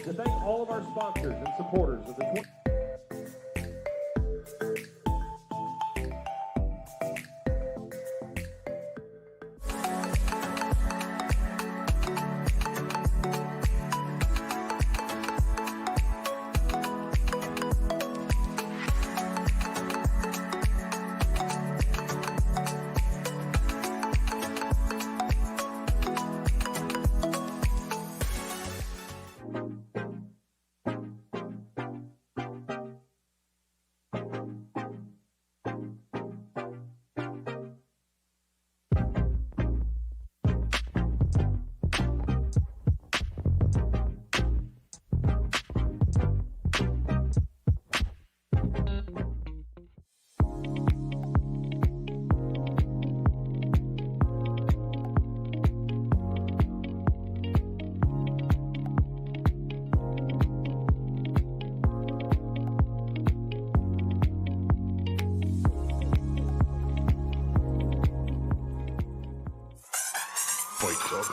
To thank all of our sponsors and supporters of the Fight Club.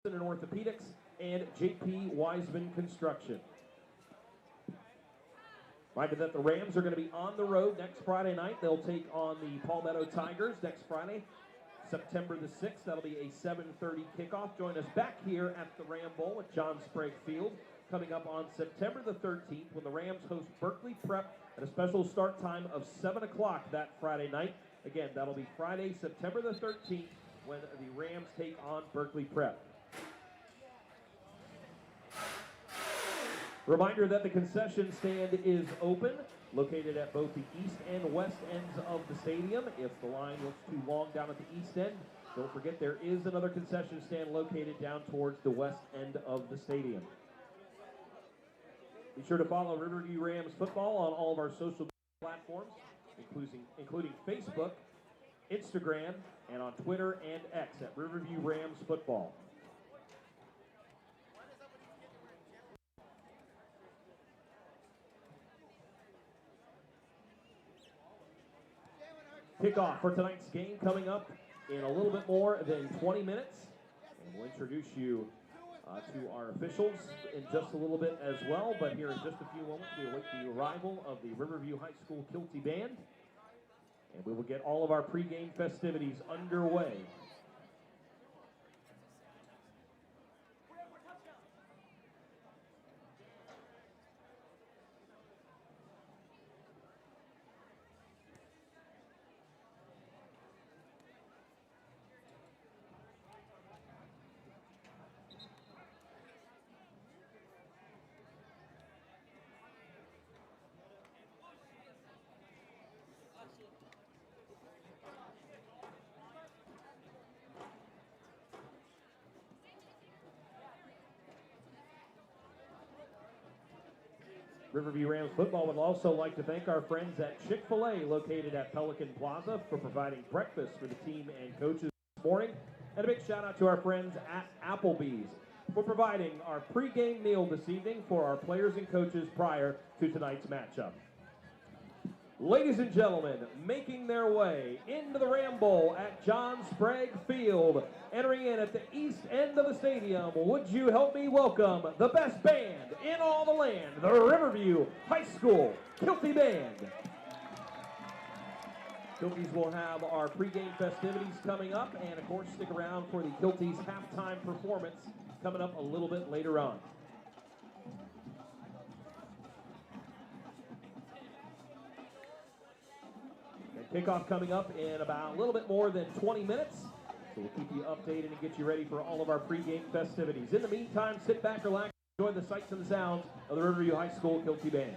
In Orthopedics and J.P. Wiseman Construction. Reminder that the Rams are going to be on the road next Friday night. They'll take on the Palmetto Tigers next Friday, September the 6th. That'll be a 7:30 kickoff. Join us back here at the Ram Bowl at John Sprague Field coming up on September the 13th when the Rams host Berkeley Prep at a special start time of 7 o'clock that Friday night. Again, that'll be Friday, September the 13th when the Rams take on Berkeley Prep. Reminder that the concession stand is open, located at both the east and west ends of the stadium. If the line looks too long down at the east end, don't forget there is another concession stand located down towards the west end of the stadium. Be sure to follow Riverview Rams football on all of our social media platforms, including Facebook, Instagram, and on Twitter and X at Riverview Rams football. Kickoff for tonight's game coming up in a little bit more than 20 minutes. And we'll introduce you to our officials in just a little bit as well. But here in just a few moments, we await the arrival of the Riverview High School Kilty Band. And we will get all of our pregame festivities underway. Riverview Rams football would also like to thank our friends at Chick-fil-A located at Pelican Plaza for providing breakfast for the team and coaches this morning. And a big shout out to our friends at Applebee's for providing our pregame meal this evening for our players and coaches prior to tonight's matchup. Ladies and gentlemen, making their way into the Ram Bowl at John Sprague Field, entering in at the east end of the stadium, would you help me welcome the best band in all the land, the Riverview High School Kilty Band. Kilties will have our pregame festivities coming up, and of course stick around for the Kilties halftime performance coming up a little bit later on. Kickoff coming up in about a little bit more than 20 minutes. So we'll keep you updated and get you ready for all of our pregame festivities. In the meantime, sit back, relax, enjoy the sights and the sounds of the Riverview High School Kilty Band.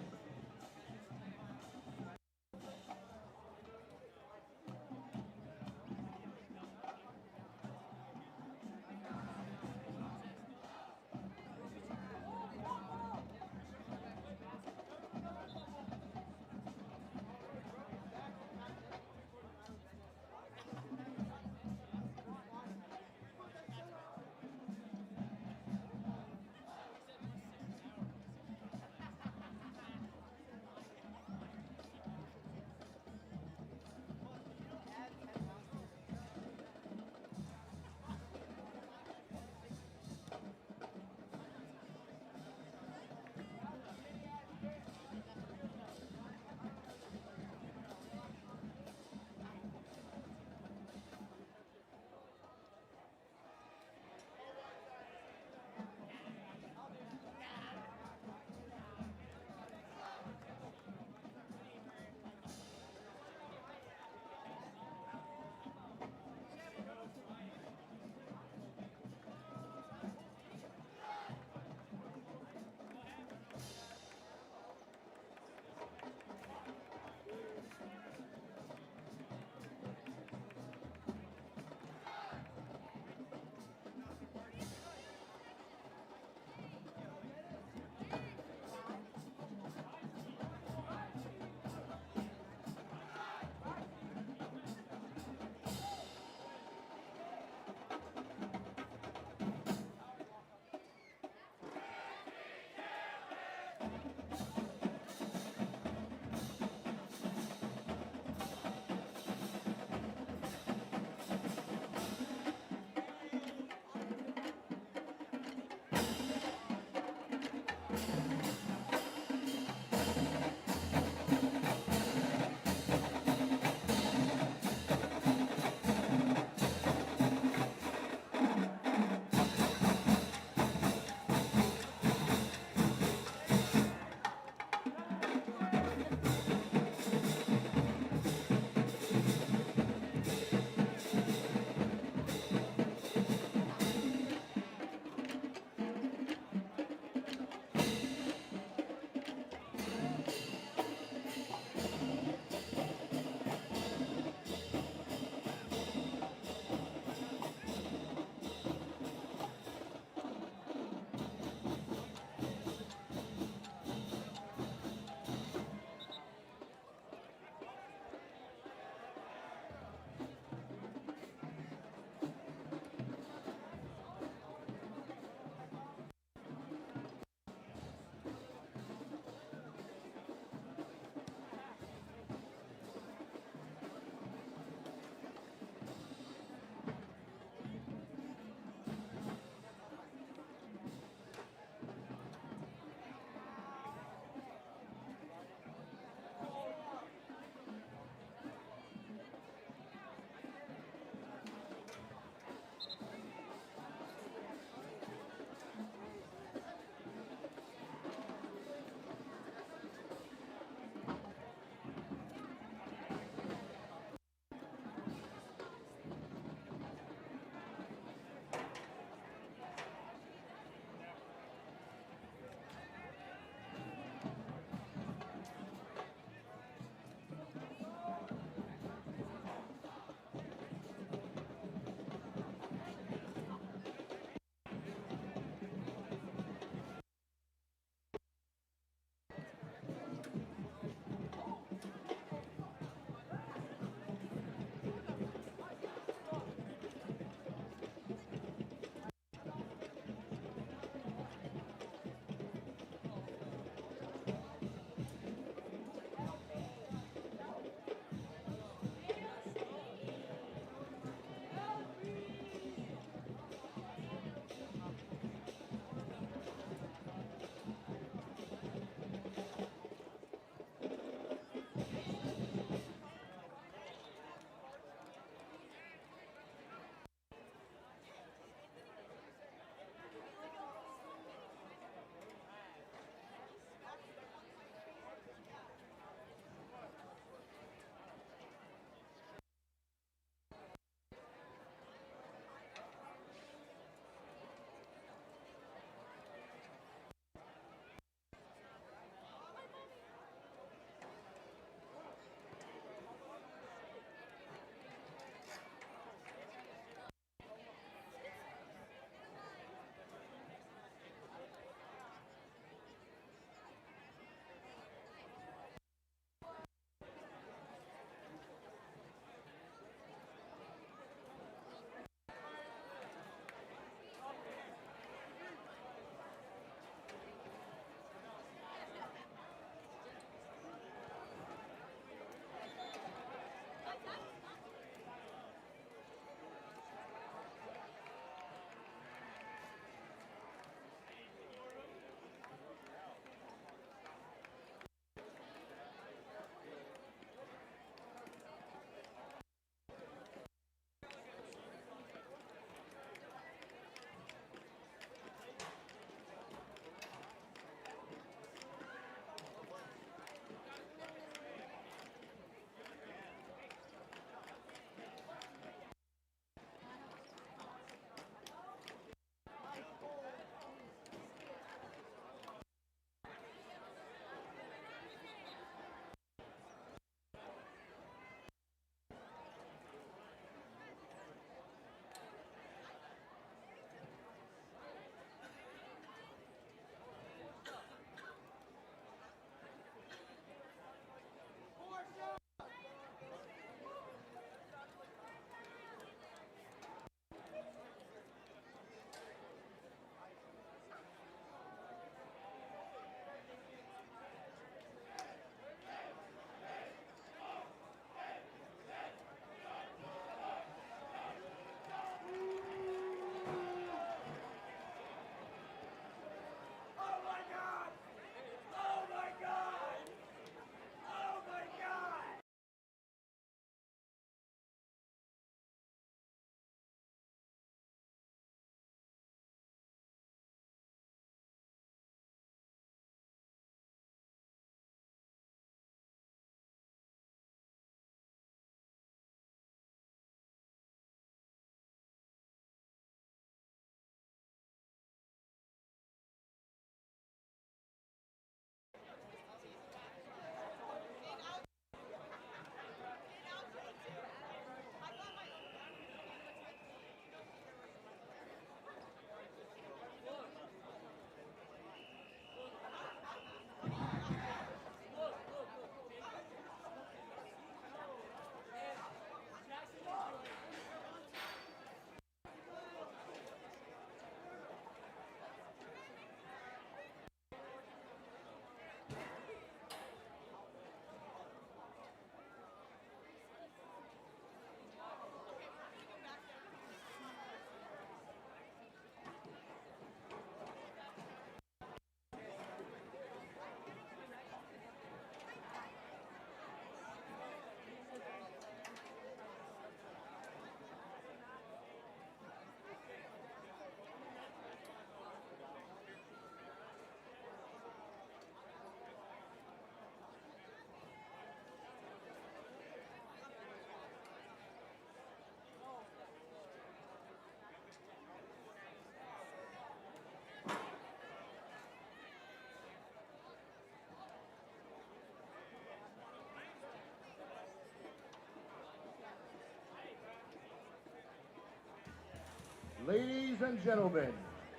Ladies and gentlemen,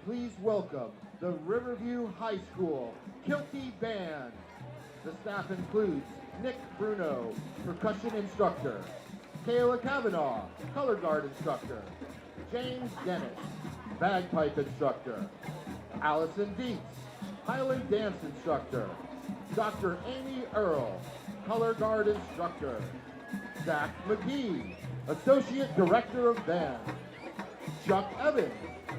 please welcome the Riverview High School Kilty Band. The staff includes Nick Bruno, percussion instructor, Kayla Kavanaugh, color guard instructor, James Dennis, bagpipe instructor, Allison Dietz, Highland dance instructor, Dr. Amy Earl, color guard instructor, Zach McGee, associate director of band, Chuck Evans,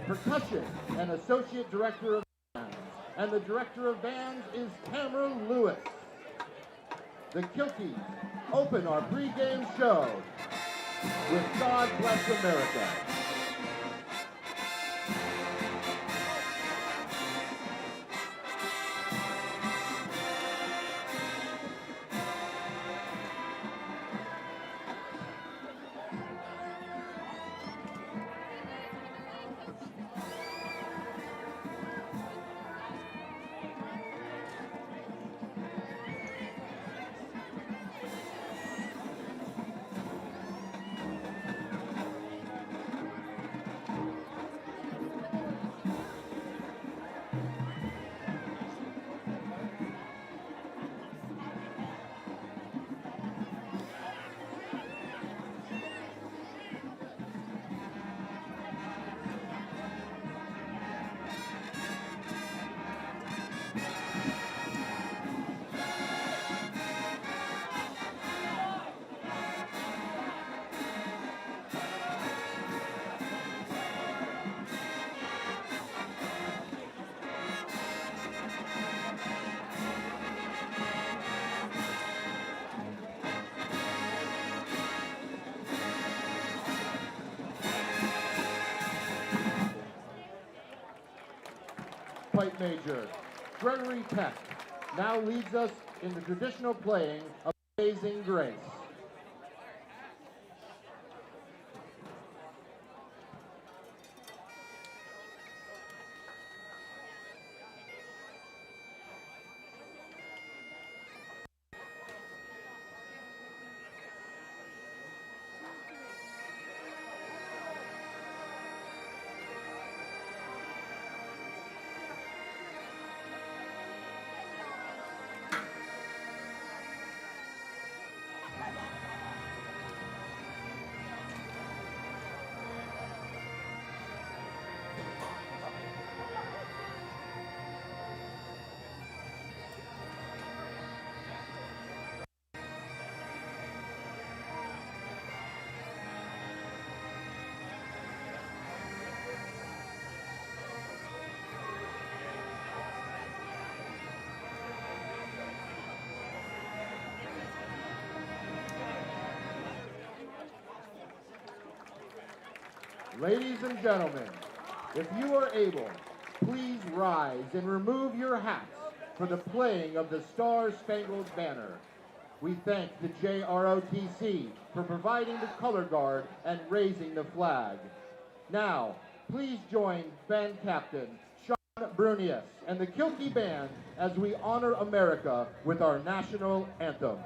percussion and associate director of bands, and the director of bands is Tamara Lewis. The Kilties open our pregame show with God Bless America. Pipe Major Gregory Peck now leads us in the traditional playing of Amazing Grace. Ladies and gentlemen, if you are able, please rise and remove your hats for the playing of the Star-Spangled Banner. We thank the JROTC for providing the color guard and raising the flag. Now, please join Band Captain Sean Brunius and the Kilty Band as we honor America with our national anthem.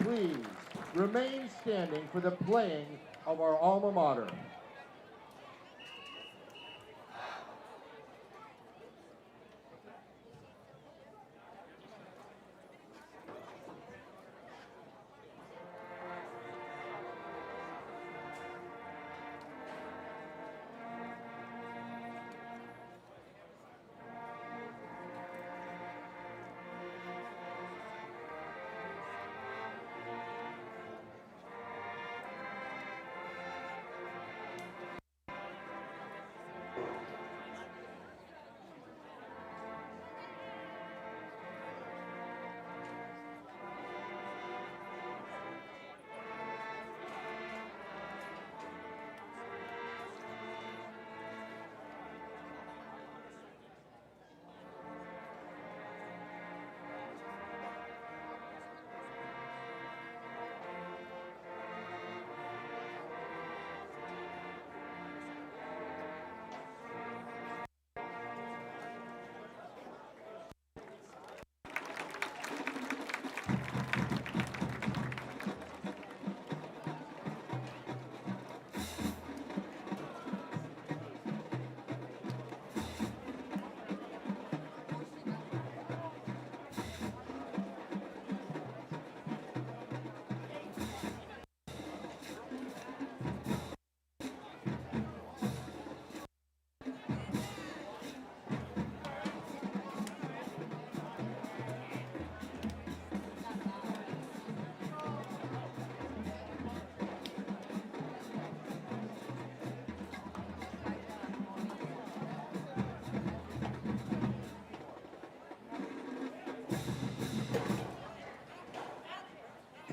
Please remain standing for the playing of our alma mater.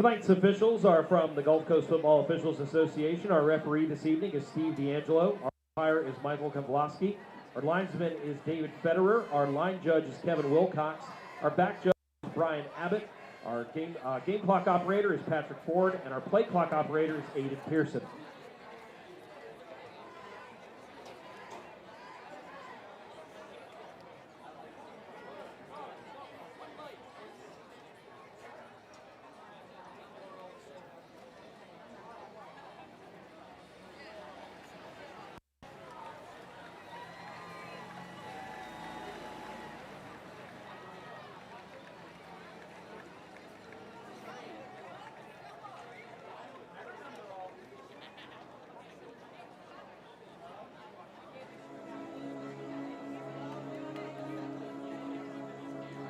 Tonight's officials are from the Gulf Coast Football Officials Association. Our referee this evening is Steve D'Angelo. Our umpire is Michael Kovlowski. Our linesman is David Federer. Our line judge is Kevin Wilcox. Our back judge is Brian Abbott. Our game clock operator is Patrick Ford. And our play clock operator is Aiden Pearson.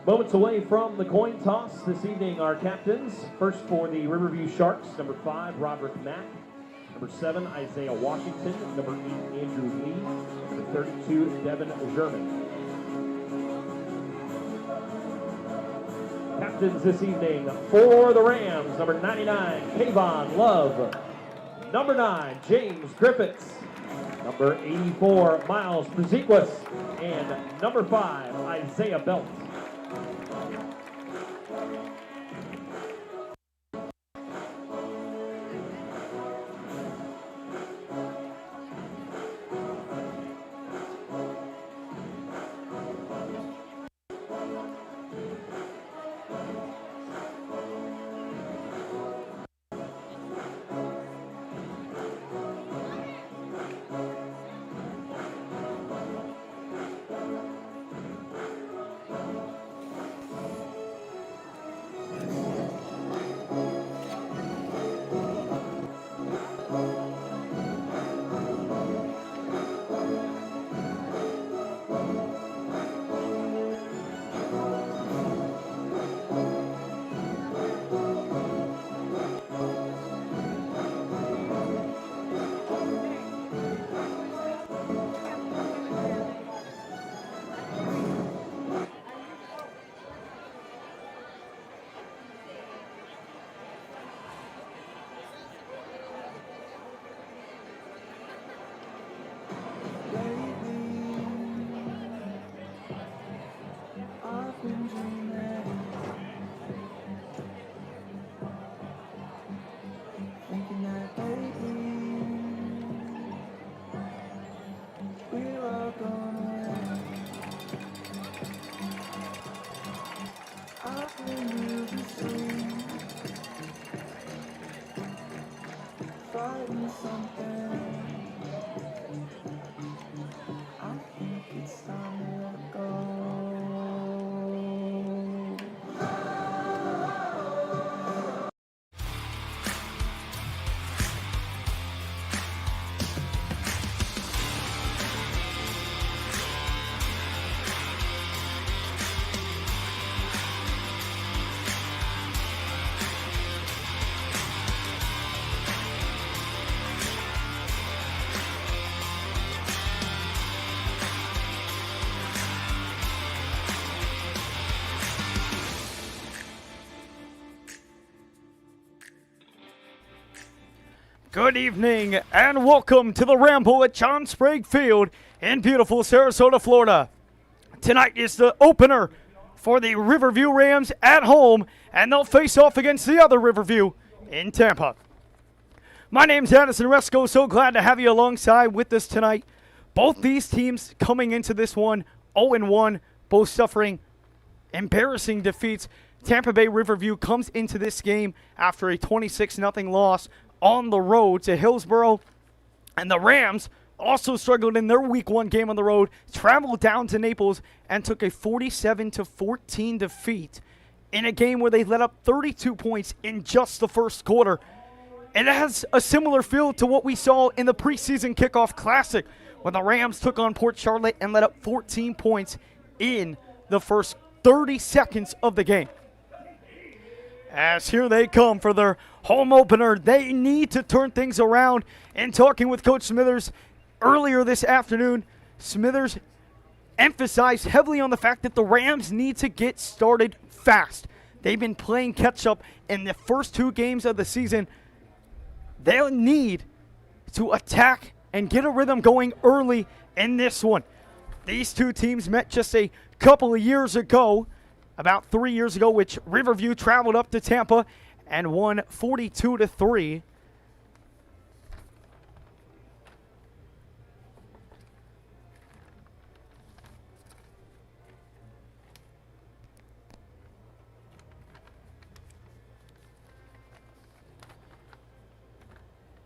Moments away from the coin toss this evening, our captains. First for the Riverview Sharks, number 5, Roderick Mack. Number 7, Isaiah Washington. Number 8, Andrew Lee. Number 32, Devin German. Captains this evening for the Rams, number 99, Kayvon Love. Number 9, James Griffiths. Number 84, Miles Prezequis. And number 5, Isaiah Belt. Good evening and welcome to the Ramble at John Sprague Field in beautiful Sarasota, Florida. Tonight is the opener for the Riverview Rams at home, and they'll face off against the other Riverview in Tampa. My name's Addison Resco, so glad to have you alongside with us tonight. Both these teams coming into this one 0-1, both suffering embarrassing defeats. Tampa Bay Riverview comes into this game after a 26-0 loss on the road to Hillsborough, and the Rams also struggled in their Week 1 game on the road, traveled down to Naples, and took a 47-14 defeat in a game where they let up 32 points in just the first quarter. And it has a similar feel to what we saw in the preseason kickoff classic when the Rams took on Port Charlotte and let up 14 points in the first 30 seconds of the game. As here they come for their home opener, they need to turn things around. And talking with Coach Smithers earlier this afternoon, Smithers emphasized heavily on the fact that the Rams need to get started fast. They've been playing catch-up in the first 2 games of the season. They'll need to attack and get a rhythm going early in this one. These two teams met just a couple of years ago, about 3 years ago, which Riverview traveled up to Tampa and won 42-3.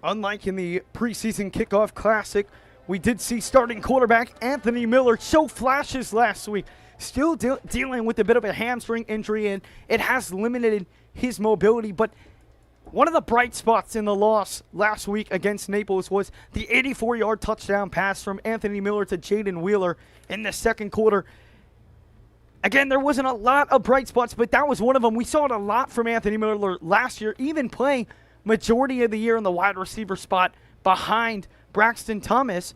Unlike in the preseason kickoff classic, we did see starting quarterback Anthony Miller show flashes last week. Still dealing with a bit of a hamstring injury, and it has limited his mobility. But one of the bright spots in the loss last week against Naples was the 84-yard touchdown pass from Anthony Miller to Jaden Wheeler in the second quarter. Again, there wasn't a lot of bright spots, but that was one of them. We saw it a lot from Anthony Miller last year, even playing majority of the year in the wide receiver spot behind Braxton Thomas.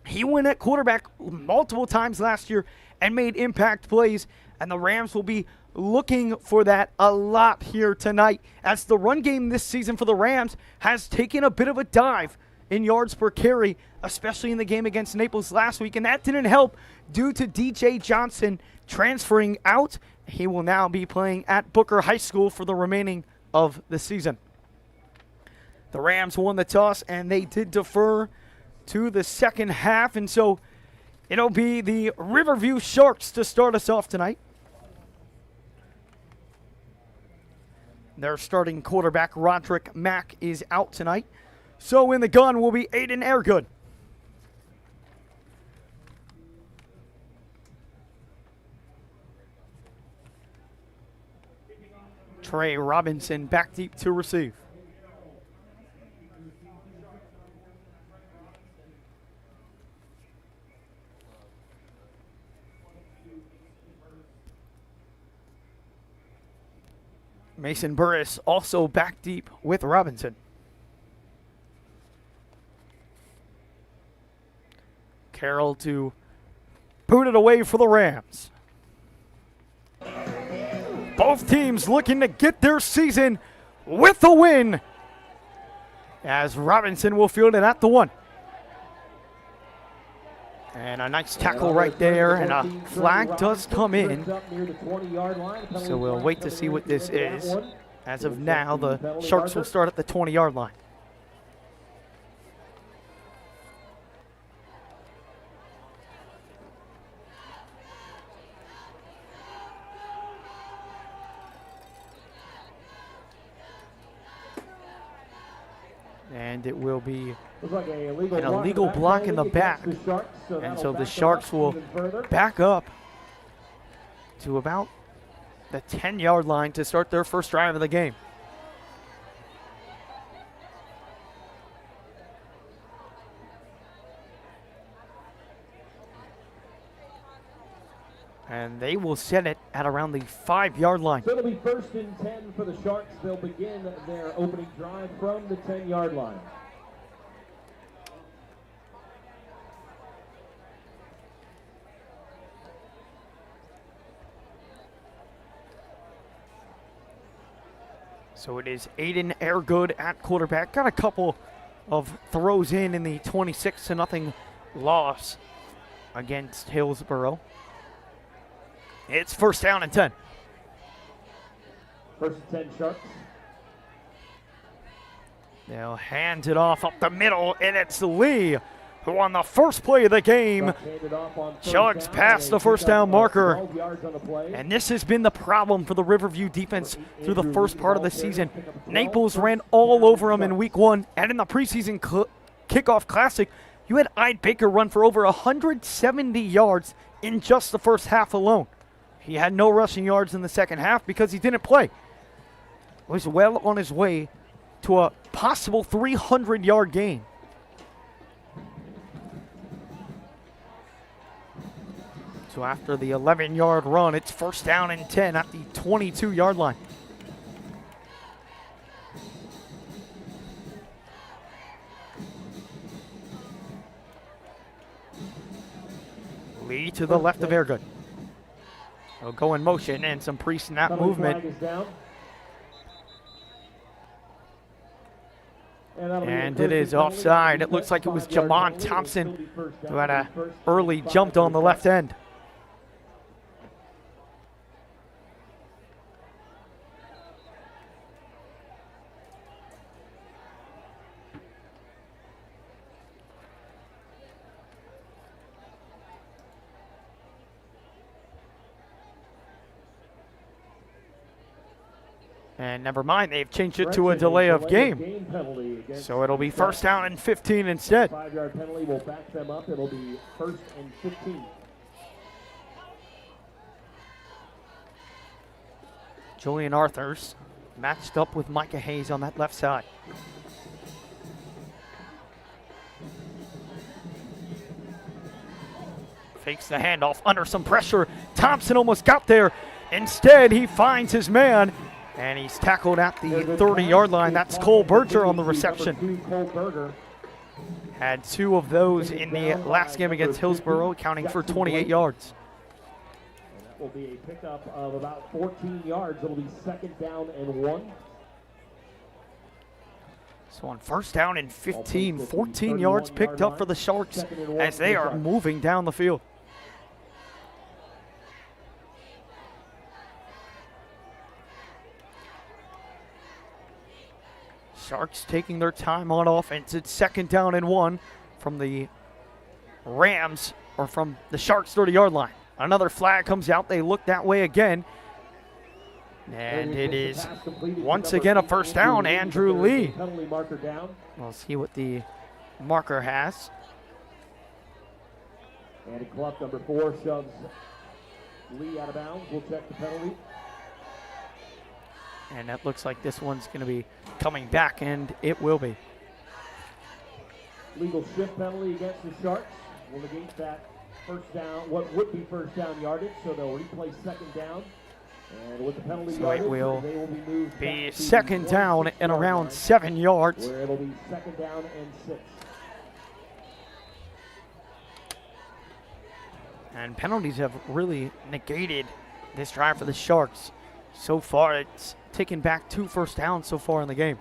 He went at quarterback multiple times last year and made impact plays, and the Rams will be looking for that a lot here tonight, as the run game this season for the Rams has taken a bit of a dive in yards per carry, especially in the game against Naples last week, and that didn't help due to DJ Johnson transferring out. He will now be playing at Booker High School for the remaining of the season. The Rams won the toss, and they did defer to the second half, and so it'll be the Riverview Sharks to start us off tonight. Their starting quarterback, Roderick Mack, is out tonight. So in the gun will be Aiden Airgood. Trey Robinson back deep to receive. Mason Burris also back deep with Robinson. Carroll to boot it away for the Rams. Both teams looking to get their season with a win, as Robinson will field it at the 1. And a nice tackle right there, and a flag does come in. So we'll wait to see what this is. As of now, the Sharks will start at the 20-yard line. And it will be an illegal block in the back. And so the Sharks will back up to about the 10-yard line to start their first drive of the game. And they will set it at around the 5-yard line. So it'll be 1st and 10 for the Sharks. They'll begin their opening drive from the 10-yard line. So it is Aiden Airgood at quarterback. Got a couple of throws in the 26-0 loss against Hillsborough. It's 1st down and 10. 1st and 10 Sharks. They'll hand it off up the middle, and it's Lee who on the first play of the game chugs past the 1st down marker. And this has been the problem for the Riverview defense through the first part of the season. Naples ran all over them in week 1, and in the preseason kickoff classic, you had Ide Baker run for over 170 yards in just the first half alone. He had no rushing yards in the second half because he didn't play. Was well on his way to a possible 300-yard gain. So after the 11-yard run, it's 1st down and 10 at the 22-yard line. Lee to the left of Airgood. They'll go in motion and some pre-snap Penalty movement. flag is down. And it is offside. It looks like it was Jamon Thompson who had a early jumped on the left end. And never mind, they've changed it to a delay of game. So it'll be first down and 15 instead. 5-yard penalty will back them up. It'll be first and 15. Julian Arthurs matched up with Micah Hayes on that left side. Fakes the handoff under some pressure. Thompson almost got there. Instead, he finds his man, and he's tackled at the 30-yard line. That's Cole Berger on the reception. Had 2 of those in the last game against Hillsborough, accounting for 28 yards. And that will be a pickup of about 14 yards. It'll be second down and 1. So on first down and 15, 14 yards picked up for the Sharks as they are moving down the field. Sharks taking their time on offense. It's second down and 1 from the Rams, or from the Sharks 30-yard line. Another flag comes out. They look that way again. And it is once again a first down. Andrew Lee. We'll see what the marker has. And club number 4 shoves Lee out of bounds. We'll check the penalty. And that looks like this one's going to be coming back, and it will be. Legal shift penalty against the Sharks will negate that first down, what would be first down yardage, so they'll replay second down. And with the penalty So it will they will be moved be back to second down and around 7 yards. where it'll be second down and 6. And penalties have really negated this drive for the Sharks. So far, it's taken back 2 first downs so far in the game.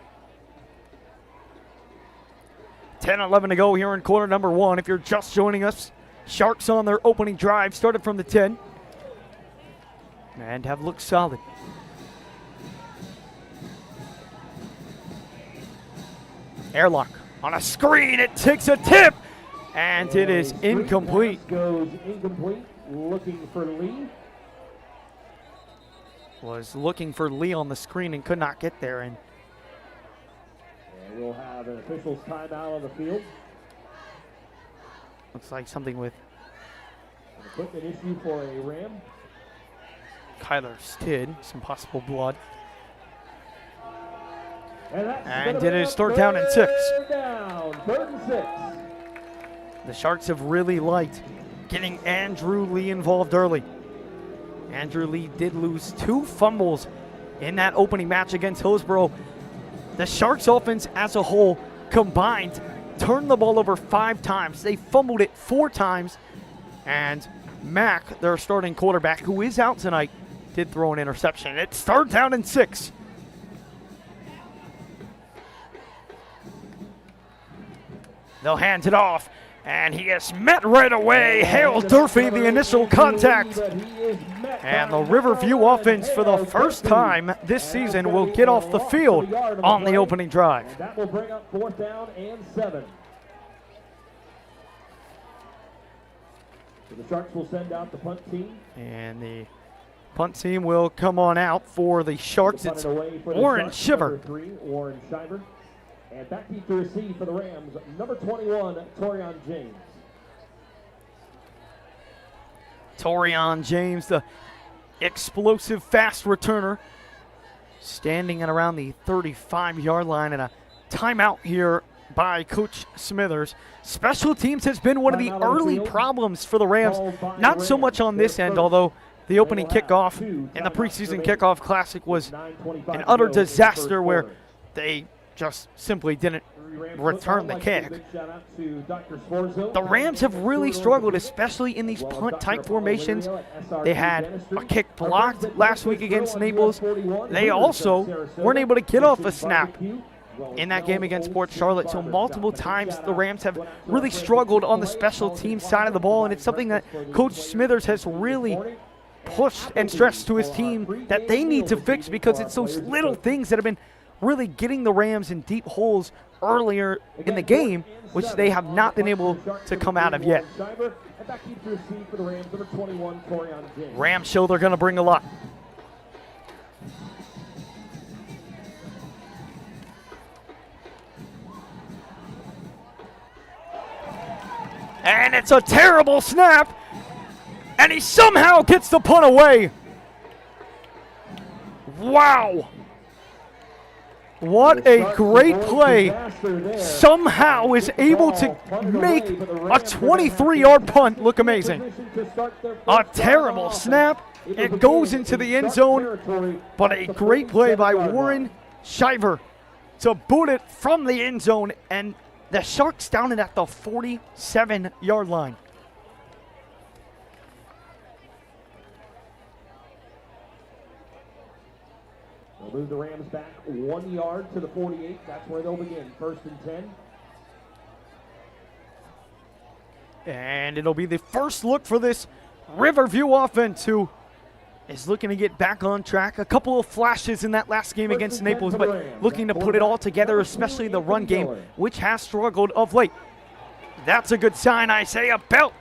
10-11 to go here in quarter number 1. If you're just joining us, Sharks on their opening drive started from the 10 and have looked solid. Airlock on a screen. It takes a tip, and it is incomplete. Pass goes incomplete. Looking for Lee. Was looking for Lee on the screen and could not get there. And we'll have an official's timeout on the field. Looks like something with An equipment issue for a Ram. Kyler Stidd, some possible blood. And it is third down and 6. Down, 3rd and 6. The Sharks have really liked getting Andrew Lee involved early. Andrew Lee did lose 2 fumbles in that opening match against Hillsborough. The Sharks offense as a whole combined turned the ball over 5 times. They fumbled it 4 times. And Mack, their starting quarterback, who is out tonight, did throw an interception. It's 3rd down and 6. They'll hand it off, and he is met right away. Hale Durfee, the initial contact. And the Riverview offense, for the first time this season, will get off the field on the opening drive. And that will bring up 4th down and 7. So the Sharks will send out the punt team. And the punt team will come on out for the Sharks. It's Warren Shiver. Number 3, Warren Shiver. And back deep to receive for the Rams, number 21, Torian James. Torian James, the explosive, fast returner, standing at around the 35-yard line, and a timeout here by Coach Smithers. Special teams has been one of the early problems for the Rams. Not so much on this end, although the opening kickoff in the preseason kickoff classic was an utter disaster where they just simply didn't return the kick. The The Rams have really struggled, especially in these punt-type formations. They had a kick blocked last week against Naples. They also weren't able to get off a snap in that game against Port Charlotte. So multiple times the Rams have really struggled on the special teams side of the ball, and it's something that Coach Smithers has really pushed and stressed to his team that they need to fix, because it's those little things that have been really getting the Rams in deep holes earlier in the game, which they have not been able to come out of yet. Rams show they're going to bring a lot. And it's a terrible snap, and he somehow gets the punt away. Wow. What a great play. Somehow is able to make a 23-yard punt look amazing. A terrible snap. It goes into the end zone, but a great play by Warren Shiver to boot it from the end zone, and the Sharks down it at the 47-yard line. They'll move the Rams back 1 yard to the 48. That's where they'll begin. 1st and 10. And it'll be the first look for this Riverview offense, who is looking to get back on track. A couple of flashes in that last game against Naples, but looking to put it all together, especially the run game, which has struggled of late. That's a good sign. Isaiah Belt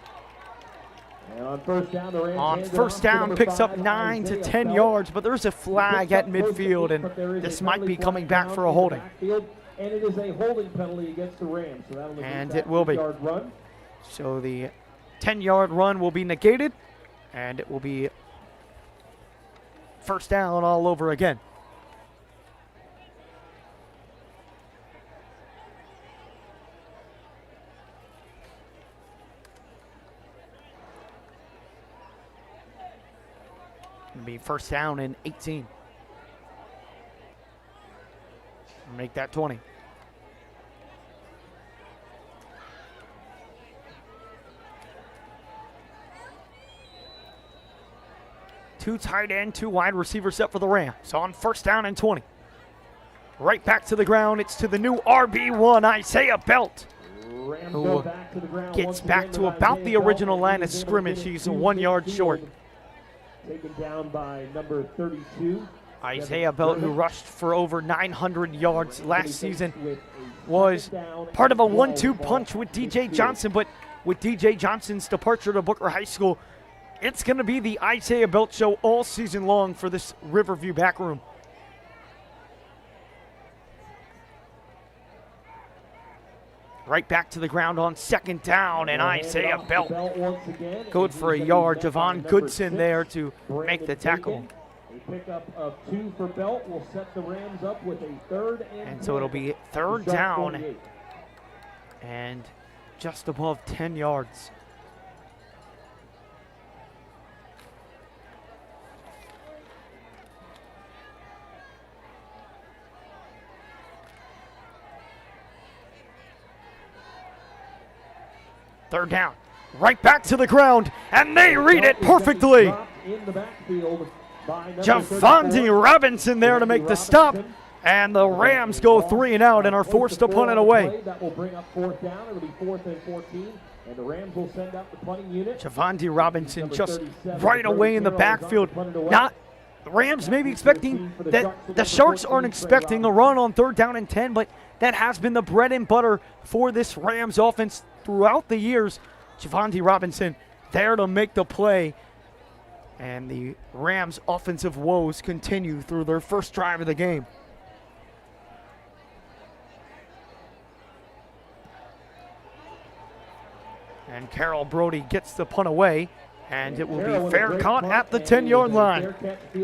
And on first down, the Rams on first down picks up 9 to 10 yards, but there's a flag at midfield, and this might be coming back for a holding. And it is a holding penalty against the Rams. So that'll And it will be. run. So the 10-yard run will be negated, and it will be first down all over again. It'll be first down and 18. Make that 20. Two tight end, two wide receivers set for the Rams on first down and 20. Right back to the ground. It's to the new RB1, Isaiah Belt, who gets back to about the original line of scrimmage. He's 1 yard short. Taken down by number 32. Isaiah Belt, who rushed for over 900 yards last season, was part of a 1-2 punch with DJ Johnson, but with DJ Johnson's departure to Booker High School, it's going to be the Isaiah Belt show all season long for this Riverview back room. Right back to the ground on second down, and Isaiah Belt good for a yard. Javon Goodson there to make the tackle. A pickup of 2 for Belt will set the Rams up with a 3rd and so it'll be third down and just above 10 yards. Third down, right back to the ground, and they read it perfectly. Javandi Robinson there to make the stop, and the Rams go 3 and out and are forced to punt it away. That will bring up 4th down. It'll be 4th and 14, and the Rams will send out the punting unit. Javandi Robinson just right away in the backfield. Not the Rams maybe expecting that the Sharks aren't expecting a run on 3rd down and 10, but that has been the bread and butter for this Rams offense throughout the years. Javandi Robinson there to make the play. And the Rams' offensive woes continue through their first drive of the game. And Carroll Brody gets the punt away, and it will be fair caught at the 10-yard line.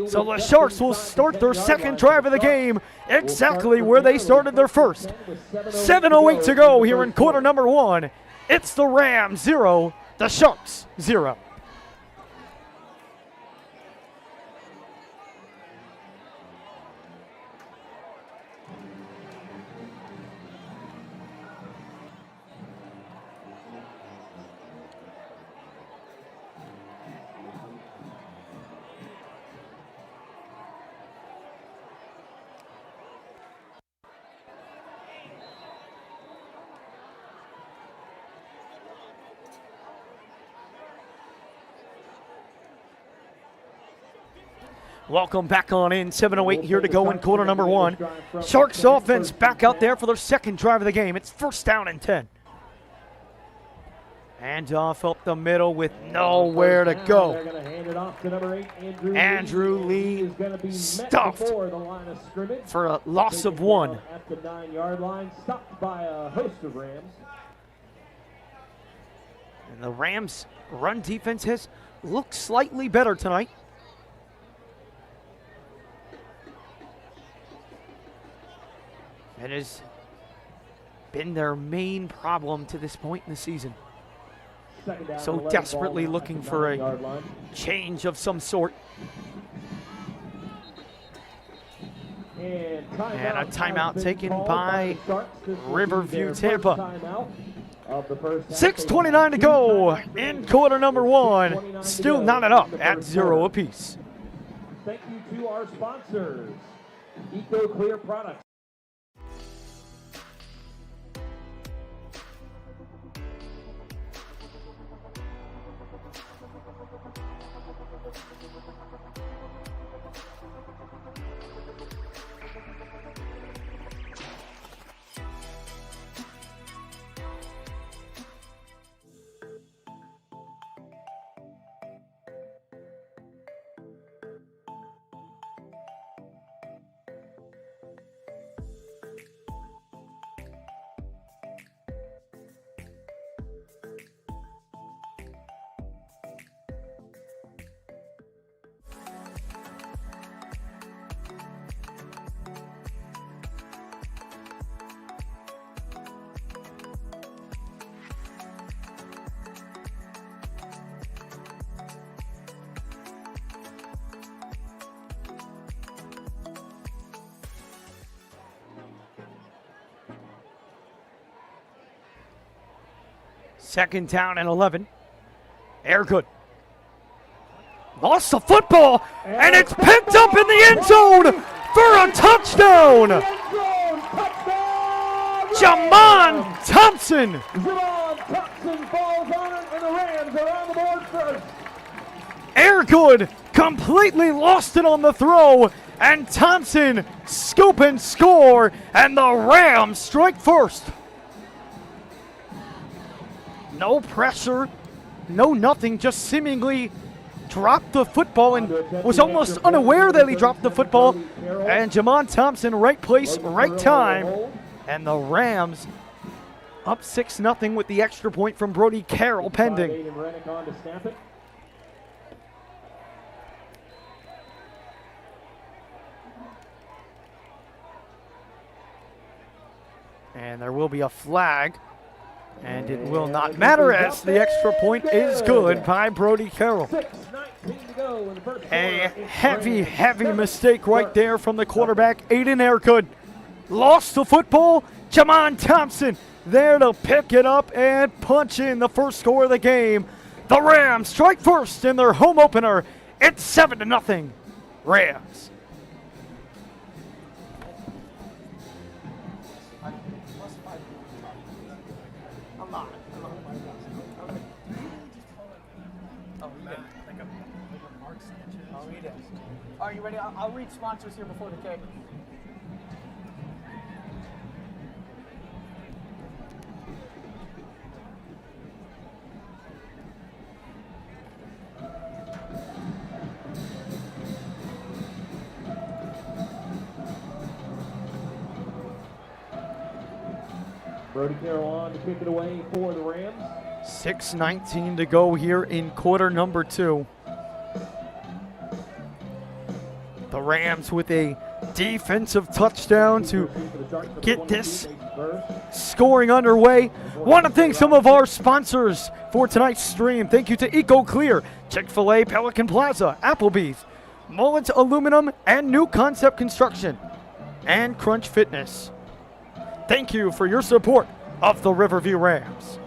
So the Sharks will start their second drive of the game exactly where they started their first. 7:08 to go here in quarter number 1. It's the Rams 0, the Sharks 0. Welcome back on in. 7:08 here to go in quarter number 1. Sharks offense back out there for their second drive of the game. It's first down and 10. And off up the middle with nowhere to go. Andrew Lee stuffed for a loss of 1. At the 9-yard line, stopped by a host of Rams. And the Rams' run defense has looked slightly better tonight. It has been their main problem to this point in the season. So desperately looking for a change of some sort. And a timeout taken by Riverview, Tampa. 6:29 to go in quarter number 1. Still knotted up at 0 apiece. Thank you to our sponsors, Eco Clear Products. Second down and 11. Air good. Lost the football, and it's picked up in the end zone for a touchdown. Jamon Thompson. Jamon Thompson falls on it, and the Rams are on the board first. Air good, completely lost it on the throw, and Thompson scoop and score, and the Rams strike first. No pressure, no nothing, just seemingly dropped the football and was almost unaware that he dropped the football. And Jamon Thompson, right place, right time. And the Rams up 6-0 with the extra point from Brody Carroll pending. And there will be a flag. And it will not matter as the extra point is good by Brody Carroll. A heavy mistake right there from the quarterback, Aiden Airgood. Lost the football. Jamon Thompson there to pick it up and punch in the first score of the game. The Rams strike first in their home opener. It's 7-0 Rams. Are you ready? I'll read sponsors here before the kick. Brody Carroll on to kick it away for the Rams. 6:19 to go here in quarter number 2. The Rams with a defensive touchdown to get this scoring underway. Want to thank some of our sponsors for tonight's stream. Thank you to Eco Clear, Chick-fil-A, Pelican Plaza, Applebee's, Mullins Aluminum, and New Concept Construction, and Crunch Fitness. Thank you for your support of the Riverview Rams.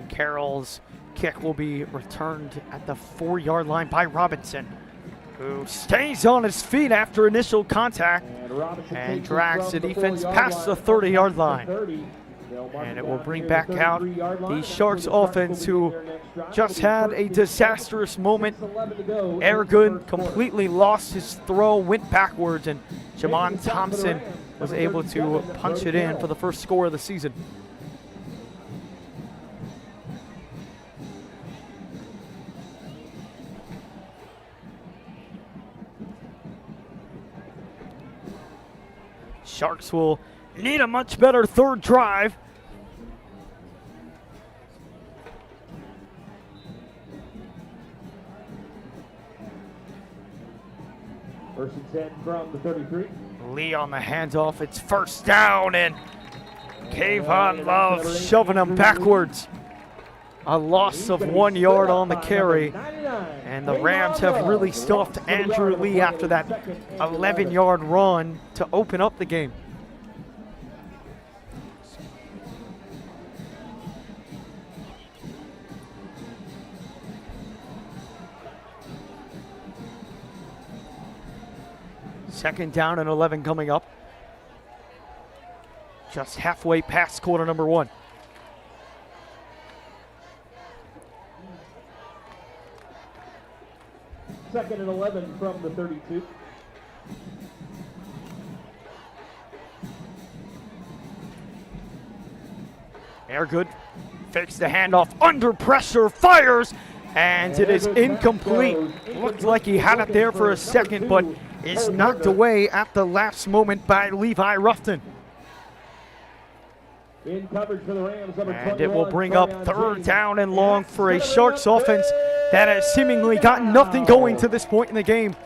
Carroll's Kick will be returned at the 4-yard line by Robinson, who stays on his feet after initial contact and drags the defense past the 30-yard line. And it will bring back out the Sharks offense, who just had a disastrous moment. Airgood completely lost his throw, went backwards, and Jamon Thompson was able to punch it in for the first score of the season. Sharks will need a much better third drive. First and 10 from the 33. Lee on the handoff. It's first down, and Kayvon Love shoving him backwards. A loss of 1 yard on the carry. And the Rams have really stuffed Andrew Lee after that 11-yard run to open up the game. Second down and 11 coming up. Just halfway past quarter number 1. Second and 11 from the 32. Airgood fakes the handoff, under pressure, fires, and it is incomplete. Looked like he had it there for a second, but is knocked away at the last moment by Levi Ruffton. In coverage for the Rams, and it will bring up third down and long for a Sharks offense that has seemingly gotten nothing going to this point in the game.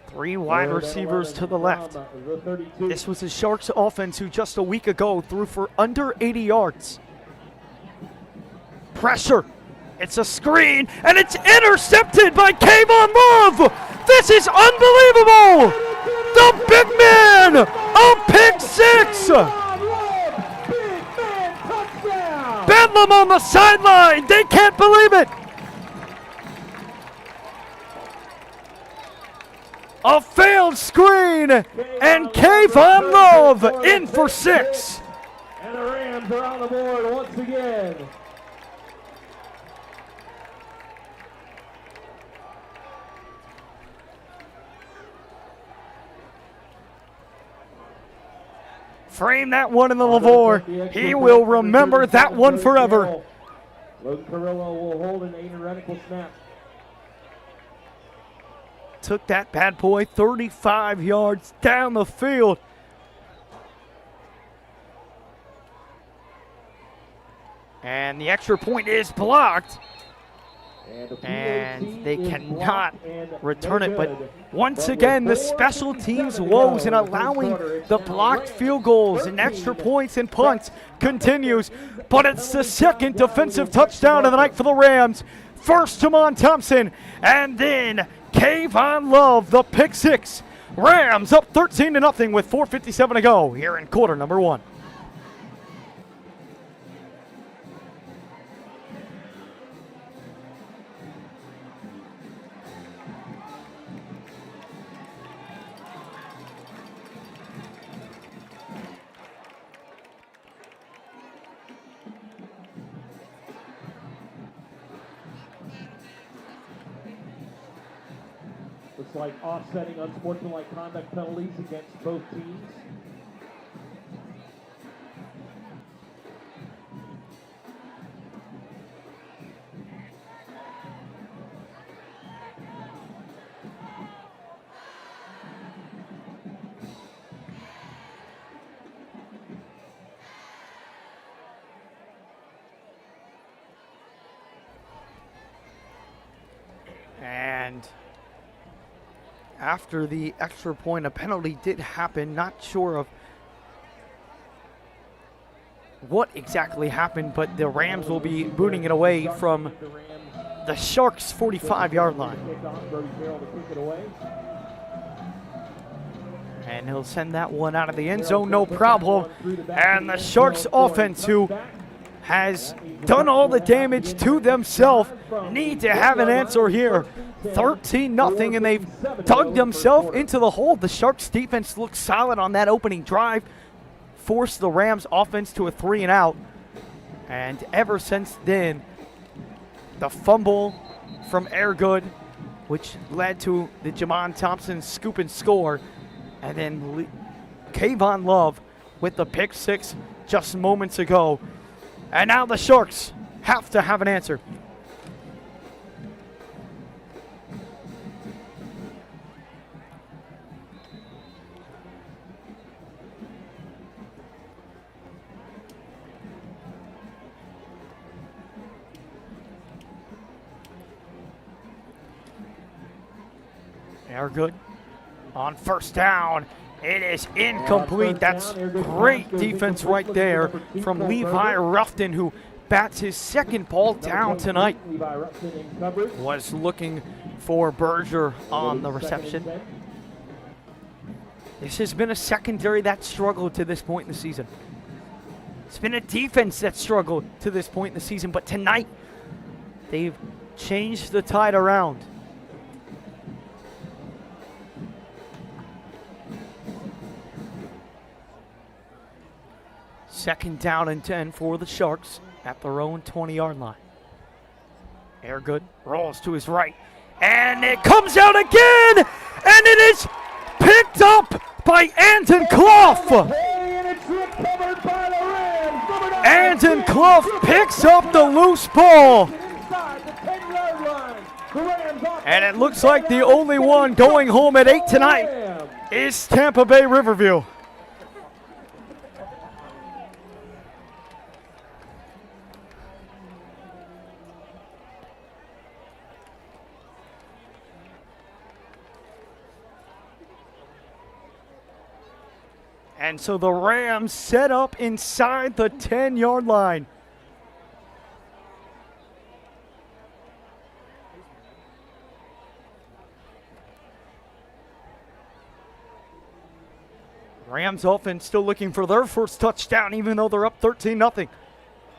Three wide receivers to the left. This was the Sharks offense who just a week ago threw for under 80 yards. Pressure. It's a screen, and it's intercepted by Kayvon Love. This is unbelievable. The big man, a pick six. Bedlam on the sideline. They can't believe it. A failed screen, and Kayvon Love in for 6. And the Rams are on the board once again. Frame that one in the LaVore. He will remember that one forever. Logan Carrillo will hold an identical snap. Took that bad boy 35 yards down the field. And the extra point is blocked. And they cannot return it. But once again, the special teams woes in allowing the blocked field goals and extra points and punts continues. But it's the second defensive touchdown of the night for the Rams. First, Jamon Thompson, and then Kayvon Love, the pick six. Rams up 13-0 with 4:57 to go here in quarter number 1. Looks like offsetting unsportsmanlike conduct penalties against both teams. And after the extra point, a penalty did happen. Not sure of what exactly happened, but the Rams will be booting it away from the Sharks' 45-yard line. And he'll send that one out of the end zone, no problem. And the Sharks offense, who has done all the damage to themselves, need to have an answer here. 13-0, and they've dug themselves into the hole. The Sharks defense looked solid on that opening drive, forced the Rams offense to a 3-and-out. And ever since then, the fumble from Airgood, which led to the Jamon Thompson scoop and score, and then Kayvon Love with the pick six just moments ago. And now the Sharks have to have an answer. Airgood on first down. It is incomplete. That's great defense right there from Levi Ruffton, who bats his second ball down tonight. Was looking for Berger on the reception. This has been a secondary that struggled to this point in the season. It's been a defense that struggled to this point in the season, but tonight they've changed the tide around. Second down and 10 for the Sharks at their own 20-yard line. Airgood rolls to his right, and it comes out again, and it is picked up by Andon Clough. Andon Clough picks up the loose ball. And it looks like the only one going home at 8 tonight is Tampa Bay Riverview. And so the Rams set up inside the 10-yard line. Rams offense still looking for their first touchdown, even though they're up 13-0.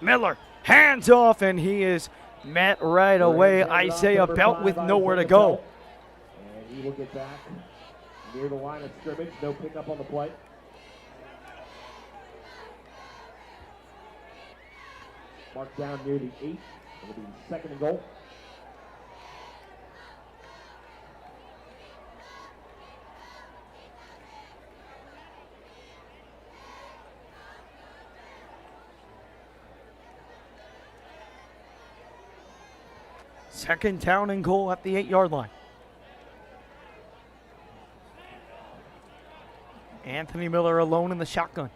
Miller hands off, and he is met right away. Isaiah Belt with nowhere to go. And he will get back near the line of scrimmage. No pickup on the play. Marked down near the 8. It'll be second and goal. Second down and goal at the 8-yard line. Anthony Miller alone in the shotgun.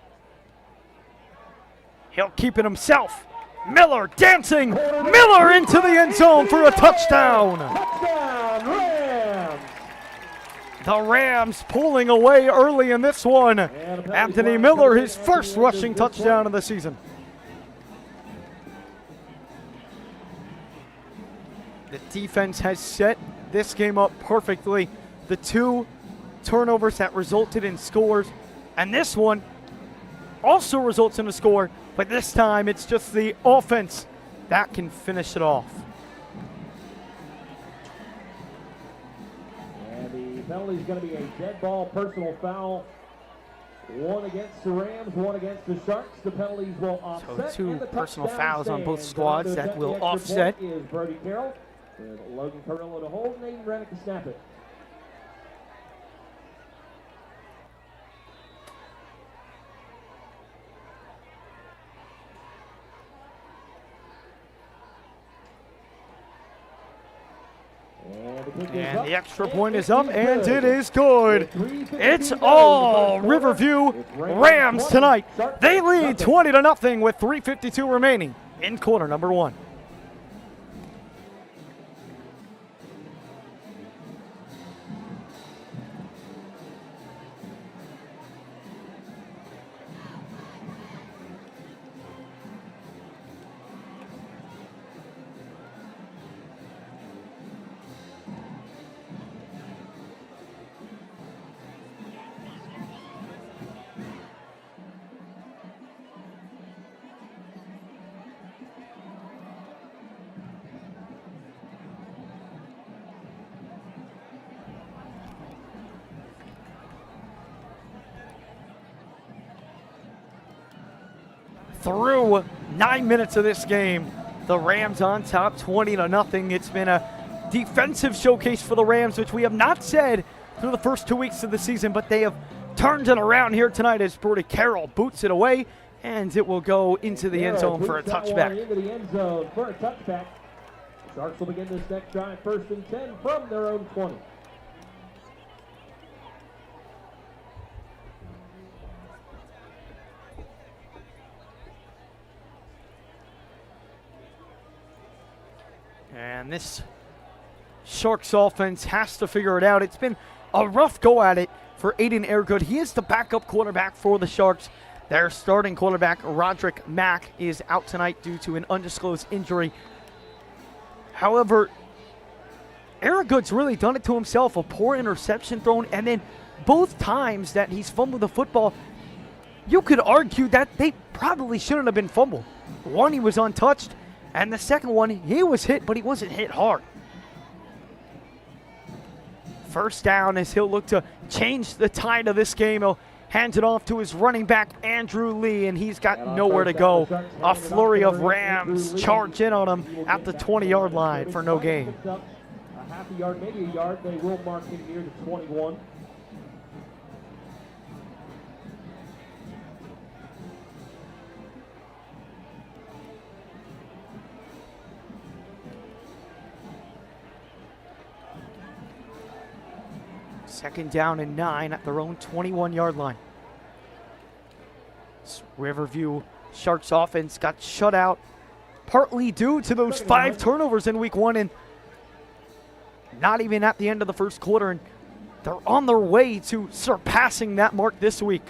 He'll keep it himself. Miller dancing. Miller into the end zone for a touchdown. Touchdown, Rams! The Rams pulling away early in this one. Anthony Miller, his first rushing touchdown of the season. The defense has set this game up perfectly. The two turnovers that resulted in scores, and this one also results in a score, but this time it's just the offense that can finish it off. And the penalty is going to be a dead ball personal foul. One against the Rams, one against the Sharks. The penalties will offset. So two and the personal touchdown fouls on both stands. squads Another that will extra offset. point is Brody Carroll, with Logan Carrillo to hold, and Aiden Rennick to snap it. And the extra point is up, and it is good. It's all Riverview Rams tonight. They lead 20-0 with 3:52 remaining in quarter number one. through 9 minutes of this game. The Rams on top 20-0. It's been a defensive showcase for the Rams, which we have not said through the first 2 weeks of the season, but they have turned it around here tonight as Brody Carroll boots it away, and it will go into the end zone for a touchback. Into the end zone for a touchback. Sharks will begin this next drive 1st and 10 from their own 20. And this Sharks offense has to figure it out. It's been a rough go at it for Aiden Airgood. He is the backup quarterback for the Sharks. Their starting quarterback, Roderick Mack, is out tonight due to an undisclosed injury. However, Airgood's really done it to himself. A poor interception thrown, and then both times that he's fumbled the football, you could argue that they probably shouldn't have been fumbled. One, he was untouched, and the second one, he was hit, but he wasn't hit hard. First down as he'll look to change the tide of this game. He'll hand it off to his running back, Andrew Lee, and he's got nowhere to go. A flurry of Rams charge in on him at the 20-yard line for no gain. A half a yard, maybe a yard. They will mark him near the 21. Second down and 9 at their own 21-yard line. This Riverview Sharks offense got shut out partly due to those 5 turnovers in week 1, and not even at the end of the first quarter, and they're on their way to surpassing that mark this week.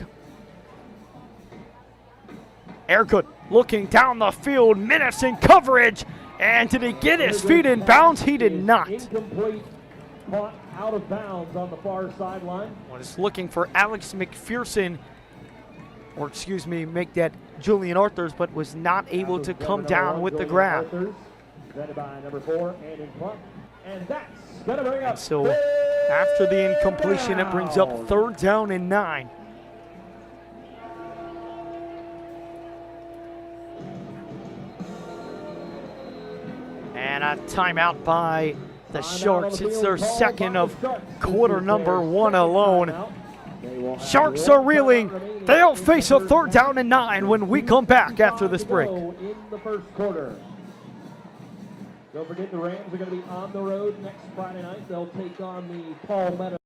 Airgood looking down the field, menacing coverage, and did he get his feet in bounds? He did not. Incomplete, caught out of bounds on the far sideline. Was looking for Alex McPherson, or excuse me, make that Julian Arthurs, but was not able to come down with the grab. Presented by number 4 and in front, and that's gonna bring up. So after the incompletion, it brings up 3rd down and 9. And a timeout by the Sharks. It's their second of quarter number 1 alone. Sharks are reeling. They'll face a 3rd down and 9 when we come back after this break. In the first quarter. Don't forget the Rams are going to be on the road next Friday night. They'll take on the Palmetto.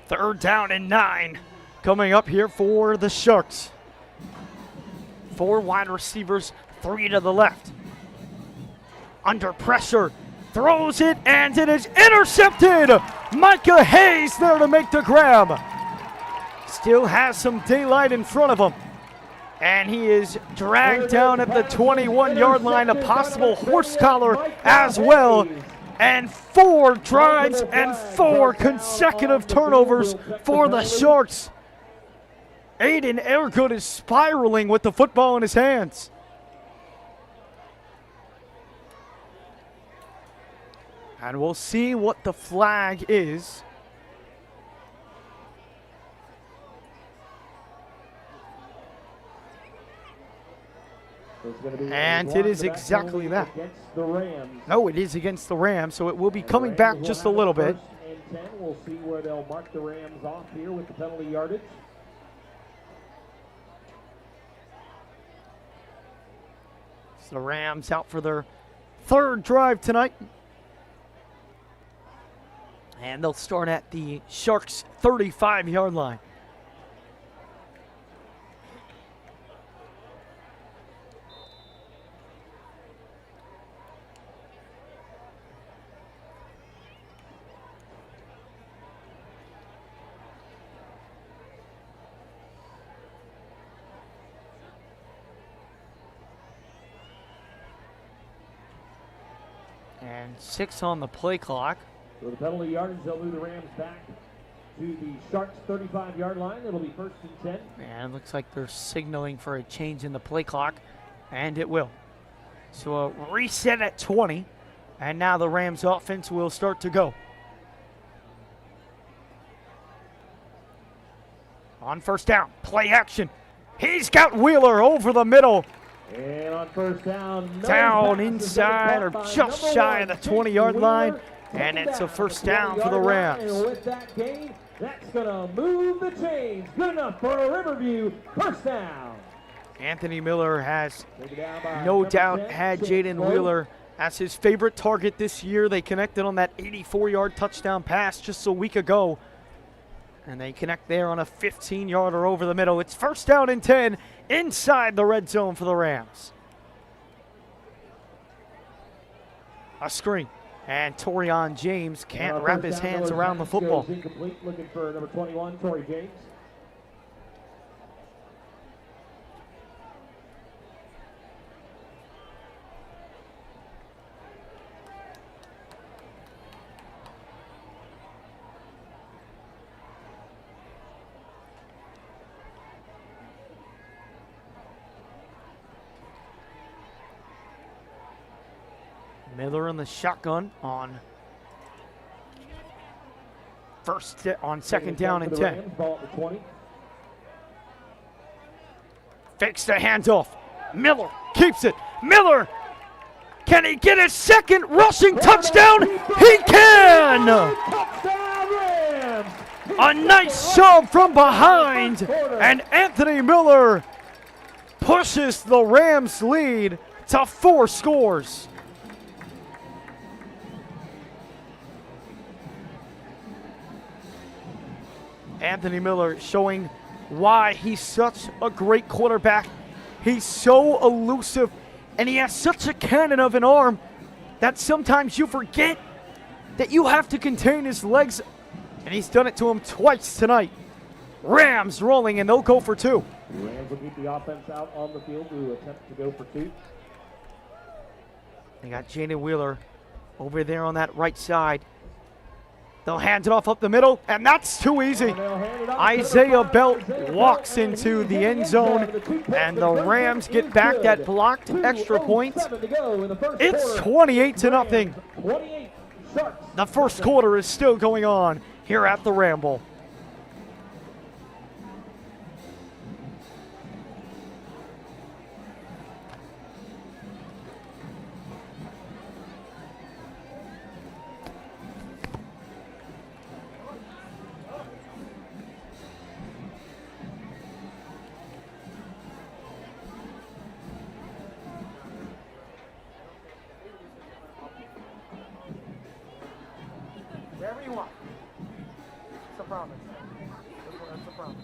Third down and 9 coming up here for the Sharks. 4 wide receivers, 3 to the left. Under pressure, throws it, and it is intercepted. Micah Hayes there to make the grab. Still has some daylight in front of him. And he is dragged down at the 21-yard line, a possible horse collar as well. And 4 drives and 4 consecutive turnovers for the Sharks. Aiden Airgood is spiraling with the football in his hands. And we'll see what the flag is. And it is exactly that. No, it is against the Rams, so it will be coming back just a little bit. And 10, we'll see where they'll mark the Rams off here with the penalty yardage. So the Rams out for their 3rd drive tonight. And they'll start at the Sharks' 35-yard line. And 6 on the play clock. So the penalty yardage, they'll move the Rams back to the Sharks' 35-yard line. It'll be 1st and 10. And it looks like they're signaling for a change in the play clock, and it will. So a reset at 20, and now the Rams offense will start to go. On 1st down, play action. He's got Wheeler over the middle. And on 1st down, Down inside or just shy of the 20-yard line. And it's a 1st down for the Rams. With that gain, that's going to move the chains. Good enough for a Riverview 1st down. Anthony Miller has no doubt had Jaden Wheeler as his favorite target this year. They connected on that 84-yard touchdown pass just a week ago. And they connect there on a 15-yarder over the middle. It's 1st down and 10 inside the red zone for the Rams. A screen. And Torian James can't wrap his hands around the football. Incomplete, looking for number 21, Torrey James. Miller in the shotgun on 2nd down and 10. Ball at the 20. Fakes the handoff. Miller keeps it. Miller, can he get his 2nd rushing touchdown? He can! A nice shove from behind, and Anthony Miller pushes the Rams' lead to 4 scores. Anthony Miller showing why he's such a great quarterback. He's so elusive, and he has such a cannon of an arm that sometimes you forget that you have to contain his legs, and he's done it to him twice tonight. Rams rolling, and they'll go for 2. The Rams will keep the offense out on the field to attempt to go for 2. They got Jaden Wheeler over there on that right side. They'll hand it off up the middle, and that's too easy. Isaiah Belt walks into the end zone, and the Rams get back that blocked extra point. It's 28-0. The 1st quarter is still going on here at the Ramble. Wherever you want. It's a promise. That's a promise.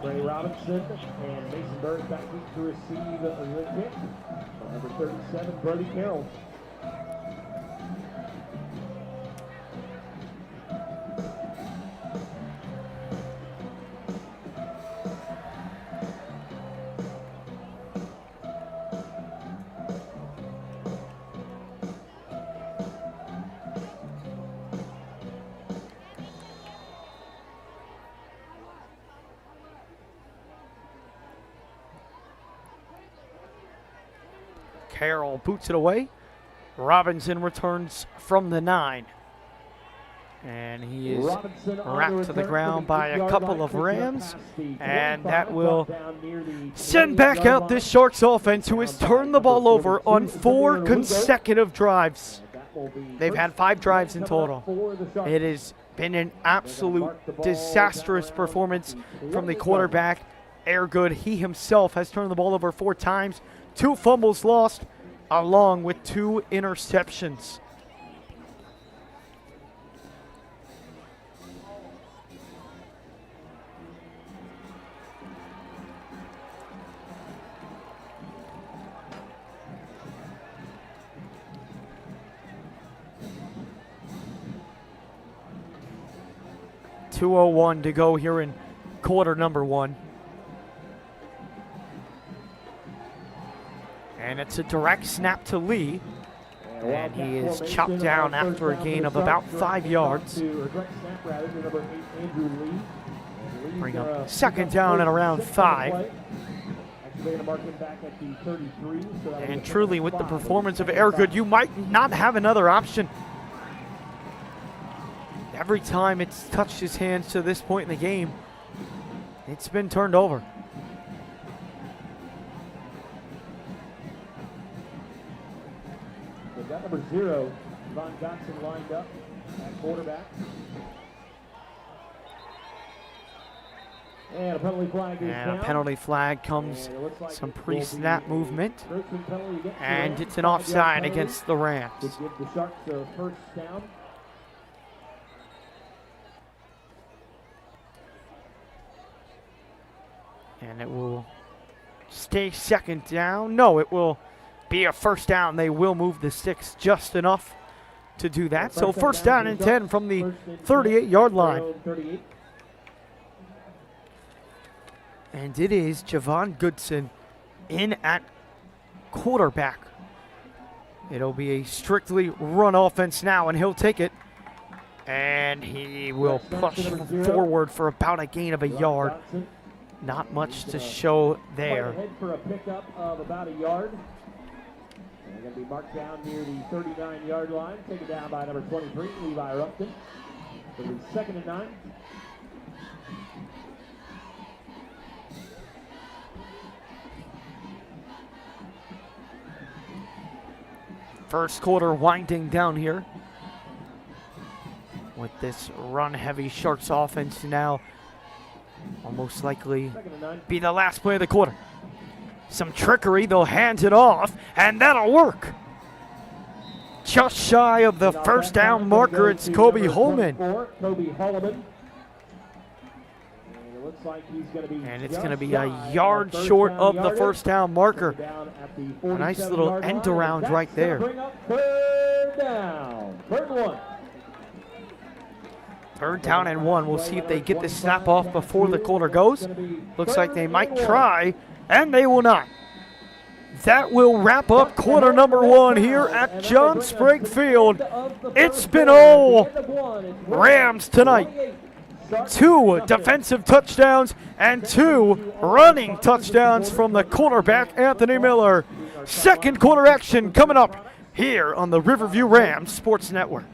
Ray Robinson and Mason Bird back to receive the kick. Number 37, Brody Carroll. Carroll boots it away. Robinson returns from the 9. And he is wrapped to the ground by a couple of Rams. And that will send back out this Sharks offense, who has turned the ball over on 4 consecutive drives. They've had 5 drives in total. It has been an absolute disastrous performance from the quarterback. Airgood, he himself has turned the ball over 4 times. 2 fumbles lost, along with 2 interceptions. .201 to go here in quarter number 1. And it's a direct snap to Lee. And he is chopped down after a gain of about 5 yards. Bring up second down at around 5. And truly, with the performance of Airgood, you might not have another option. Every time it's touched his hands to this point in the game, it's been turned over. They've got number 0, Von Johnson, lined up at quarterback. And a penalty flag is down. A penalty flag comes, some pre-snap movement. And it's an offside against the Rams. To give the Sharks a first down. And it will stay second down. No, it will be a first down. They will move the sticks just enough to do that. So first down and 10 from the 38-yard line. And it is Javon Goodson in at quarterback. It'll be a strictly run offense now, and he'll take it. And he will push forward for about a gain of a yard. Not much to show there. Head for a pickup of about a yard. They're going to be marked down near the 39-yard line. Taken down by number 23, Levi Rumpton. For the 2nd and 9. First quarter winding down here with this run-heavy Sharks offense now. Will most likely be the last play of the quarter. Some trickery, they'll hand it off, and that'll work. Just shy of the first down marker, it's Kobe Holman. And it's going to be a yard short of the first down marker. A nice little end around right there. Third down. Third and 1. Third down and 1. We'll see if they get the snap off before the quarter goes. Looks like they might try, and they will not. That will wrap up quarter number 1 here at John Sprague Field. It's been all Rams tonight. 2 defensive touchdowns and 2 running touchdowns from the quarterback, Anthony Miller. Second quarter action coming up here on the Riverview Rams Sports Network.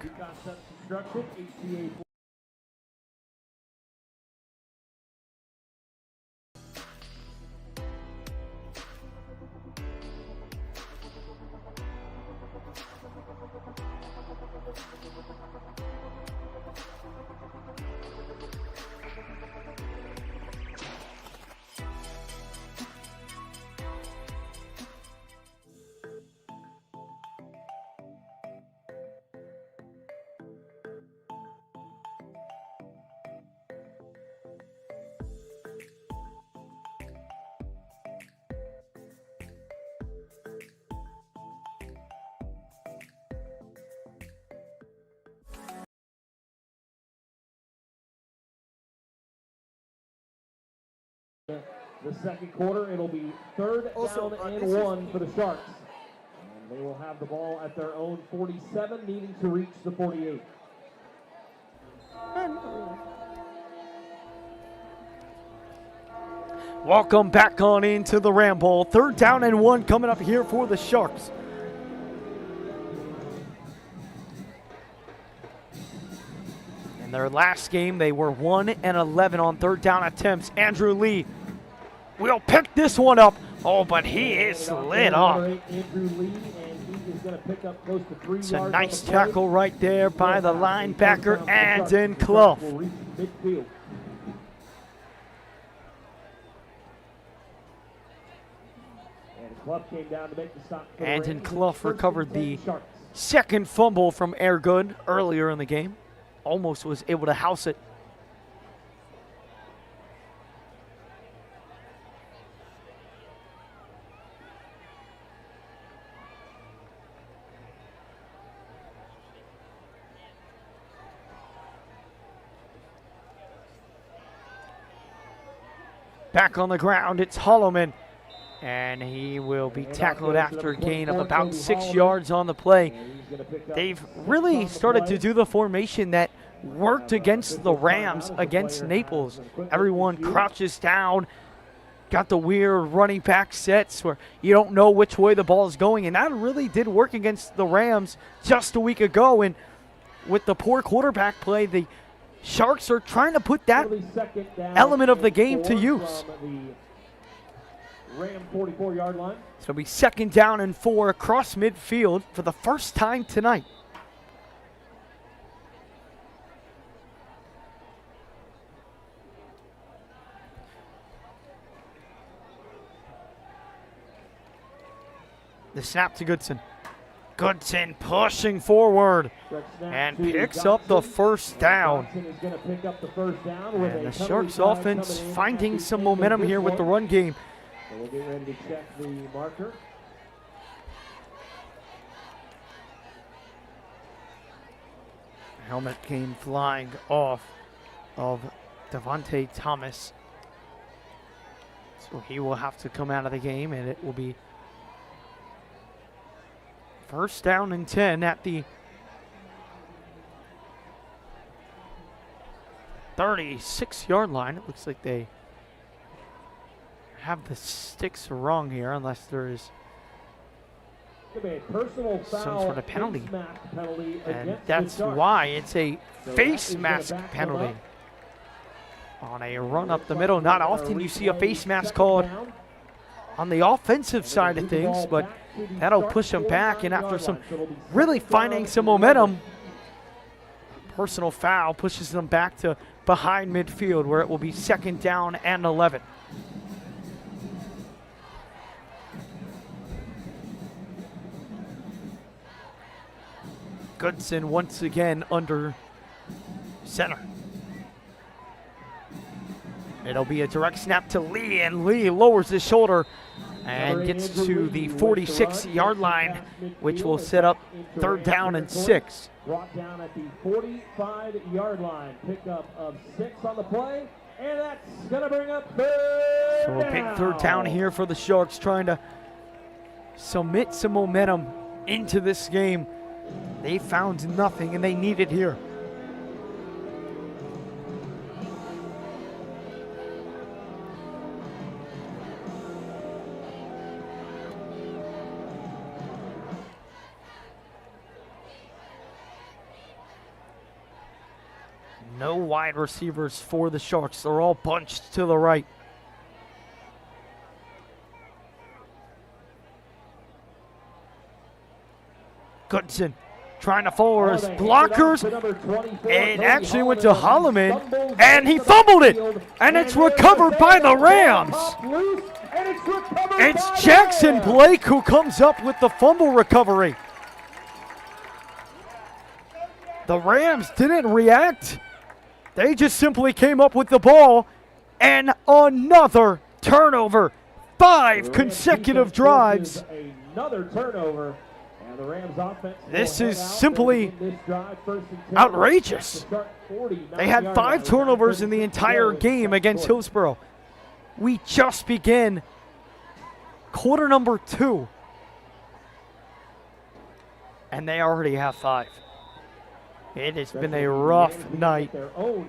The second quarter, it'll be third down and 1 for the Sharks. And they will have the ball at their own 47, needing to reach the 48. Welcome back on into the Ram Bowl. Third down and 1 coming up here for the Sharks. In their last game, they were 1-11 on third down attempts. Andrew Lee will pick this one up. Oh, but he is lit up. It's a nice tackle right there by the linebacker, Andon Clough. Andon Clough recovered the second fumble from Airgood earlier in the game. Almost was able to house it. Back on the ground, it's Holloman. And he will be tackled after a gain of about 6 yards on the play. They've really started to do the formation that worked against the Rams against Naples. Everyone crouches down, got the weird running back sets where you don't know which way the ball is going, and that really did work against the Rams just a week ago. And with the poor quarterback play, the Sharks are trying to put that element of the game to use. Ram 44-yard line. So it'll be 2nd down and 4 across midfield for the first time tonight. The snap to Goodson. Goodson pushing forward and picks up the first down. And the Sharks offense finding some momentum here with the run game. So we'll get ready to check the marker. Helmet came flying off of Devontae Thomas. So he will have to come out of the game, and it will be 1st down and 10 at the 36-yard line. It looks like they have the sticks wrong here, unless there is some sort of penalty. And that's why it's a face mask penalty on a run up the middle. Not often you see a face mask called on the offensive side of things, but that'll push them back. And after some really finding some momentum, personal foul pushes them back to behind midfield, where it will be 2nd down and 11. Goodson once again under center. It'll be a direct snap to Lee, and Lee lowers his shoulder and gets to the 46-yard line, which will set up 3rd down and 6. Brought down at the 45-yard line. Pickup of 6 on the play, and that's going to bring up 3rd So a big 3rd down here for the Sharks, trying to submit some momentum into this game. They found nothing, and they need it here. No wide receivers for the Sharks. They're all bunched to the right. Goodson trying to forward his blockers, and actually went to Holloman, and he fumbled it, and it's recovered by the Rams. It's Jackson Blake who comes up with the fumble recovery. The Rams didn't react. They just simply came up with the ball, and another turnover. 5 consecutive drives. Another turnover. The Rams offense. This is simply outrageous. They had 5 turnovers in the entire game against Hillsborough. We just begin quarter number 2, and they already have 5. It has been a rough night. It'll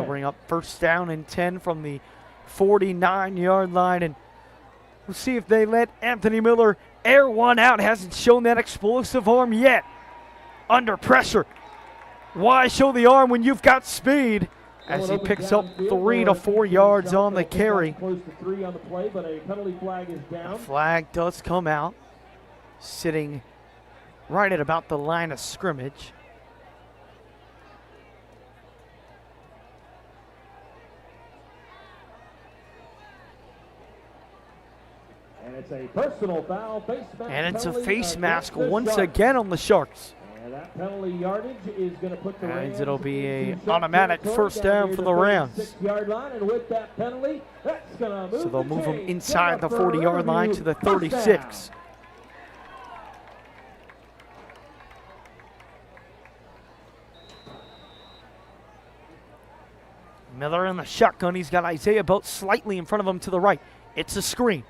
bring up 1st down and 10 from the 49-yard line, and we'll see if they let Anthony Miller air one out. Hasn't shown that explosive arm yet. Under pressure. Why show the arm when you've got speed? As he picks up 3 to 4 yards on the carry. Close to 3 on the play, but a penalty flag is down. A flag does come out, sitting right at about the line of scrimmage. And it's a personal foul, face mask. And it's a face mask once again on the Sharks. And that penalty yardage is going to put the Rams. And it'll be an automatic 1st down for the Rams. 6-yard line, and with that penalty, that's going to move. So they'll move them inside the 40-yard line to the 36. Miller in the shotgun. He's got Isaiah Belt slightly in front of him to the right. It's a screen.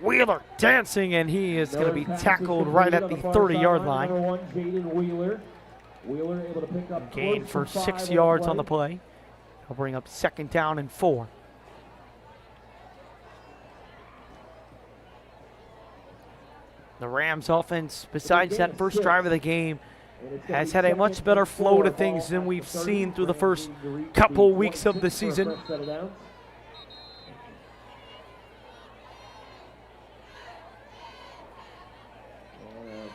Wheeler dancing, and he is going to be tackled right at the 30-yard line. Number 1, Jaden Wheeler. Wheeler able to pick up Gain for close to 6 5 yards on the play. He'll bring up 2nd down and 4. The Rams offense, besides that first drive of the game, has had a much better flow to things than we've seen through the first couple weeks of the season.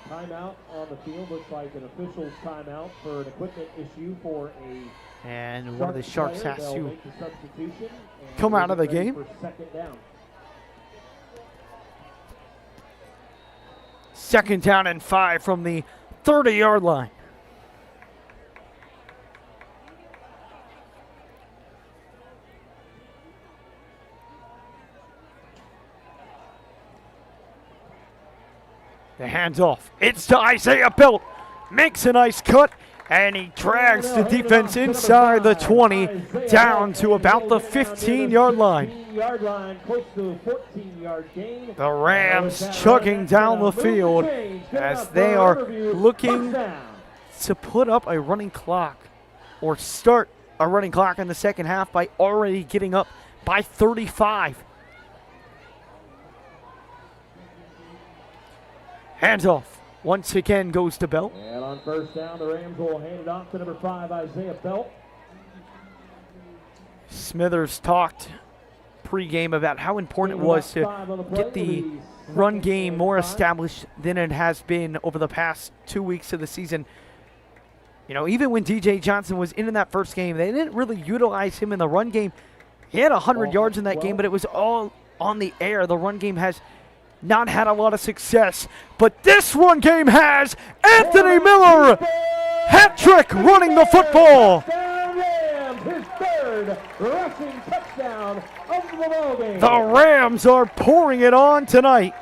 Timeout on the field, looks like an official's timeout for an equipment issue for a. And one of the Sharks has They'll to make the substitution and come out of the get ready game. for 2nd down. 2nd down and 5 from the 30-yard line. The hands off. It's to Isaiah Belt. Makes a nice cut, and he drags the defense inside the 20 down to about the 15-yard line. The Rams chugging down the field as they are looking to put up a running clock or start a running clock in the second half by already getting up by 35. Hands off. Once again goes to Belt. And on 1st down, the Rams will hand it off to number 5, Isaiah Belt. Smithers talked pregame about how important it was to get the run game more established than it has been over the past 2 weeks of the season. You know, even when DJ Johnson was in that first game, they didn't really utilize him in the run game. He had 100 yards in that game, but it was all on the air. The run game has not had a lot of success, but this run game has. Anthony Miller, hat trick running the football. His 3rd rushing touchdown of the ball game. The Rams are pouring it on tonight,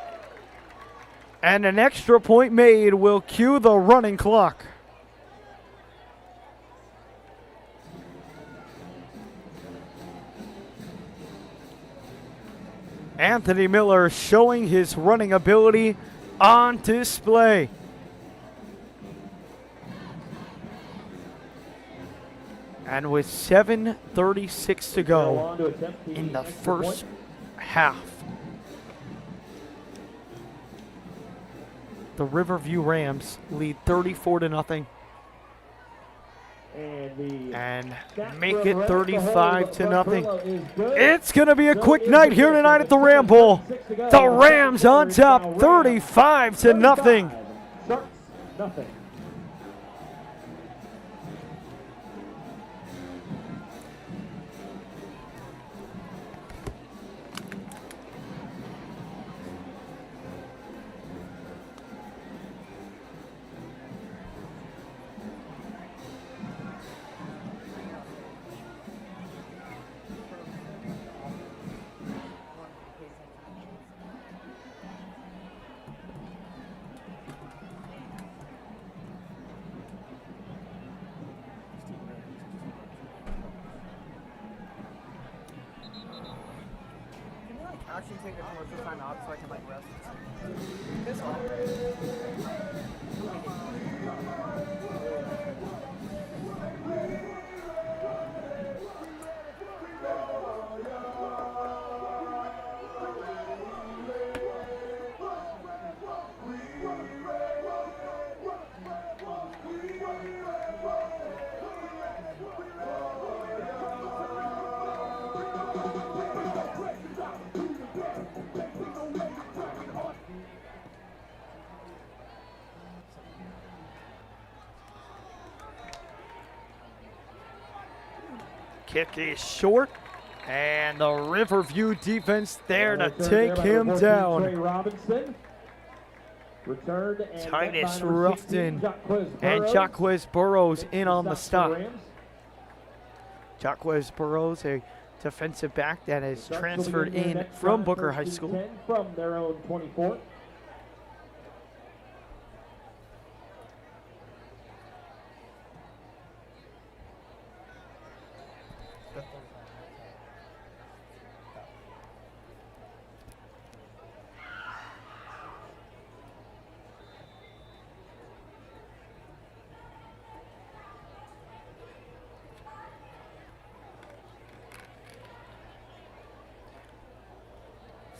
and an extra point made will cue the running clock. Anthony Miller showing his running ability on display. And with 7:36 to go in the first half, the Riverview Rams lead 34-0. And make it 35-0. It's going to be a quick night here tonight at the Ram Bowl. The Rams on top, 35-0. Sharks, nothing. Actually take a commercial time out so I can like rest. This one. Kick is short, and the Riverview defense there to take him down. Titus Ruffin and Jacquez Burrows in on the stop. Jacquez Burrows, a defensive back that is transferred in from Booker High School. From their own 24.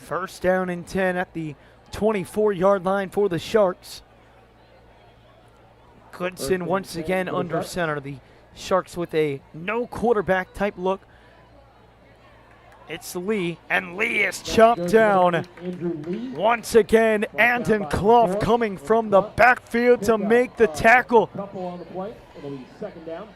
First down and 10 at the 24-yard line for the Sharks. Goodson once again under center. The Sharks with a no quarterback type look. It's Lee, and Lee is chopped down. Once again, Andon Clough coming from the backfield to make the tackle. Couple on the play. It'll be second down.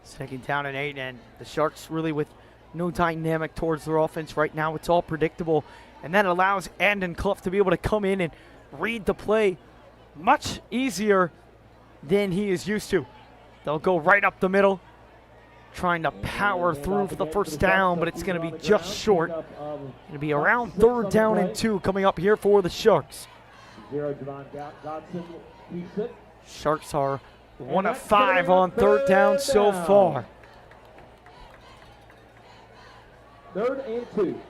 Second down and 8, and the Sharks really with no dynamic towards their offense right now. It's all predictable, and that allows Andon Clough to be able to come in and read the play much easier than he is used to. They'll go right up the middle, trying to power through for the first down, but it's going to be just short. Going to be around third down and 2 coming up here for the Sharks. Sharks are 1 of 5 on third down so far. Third and 2.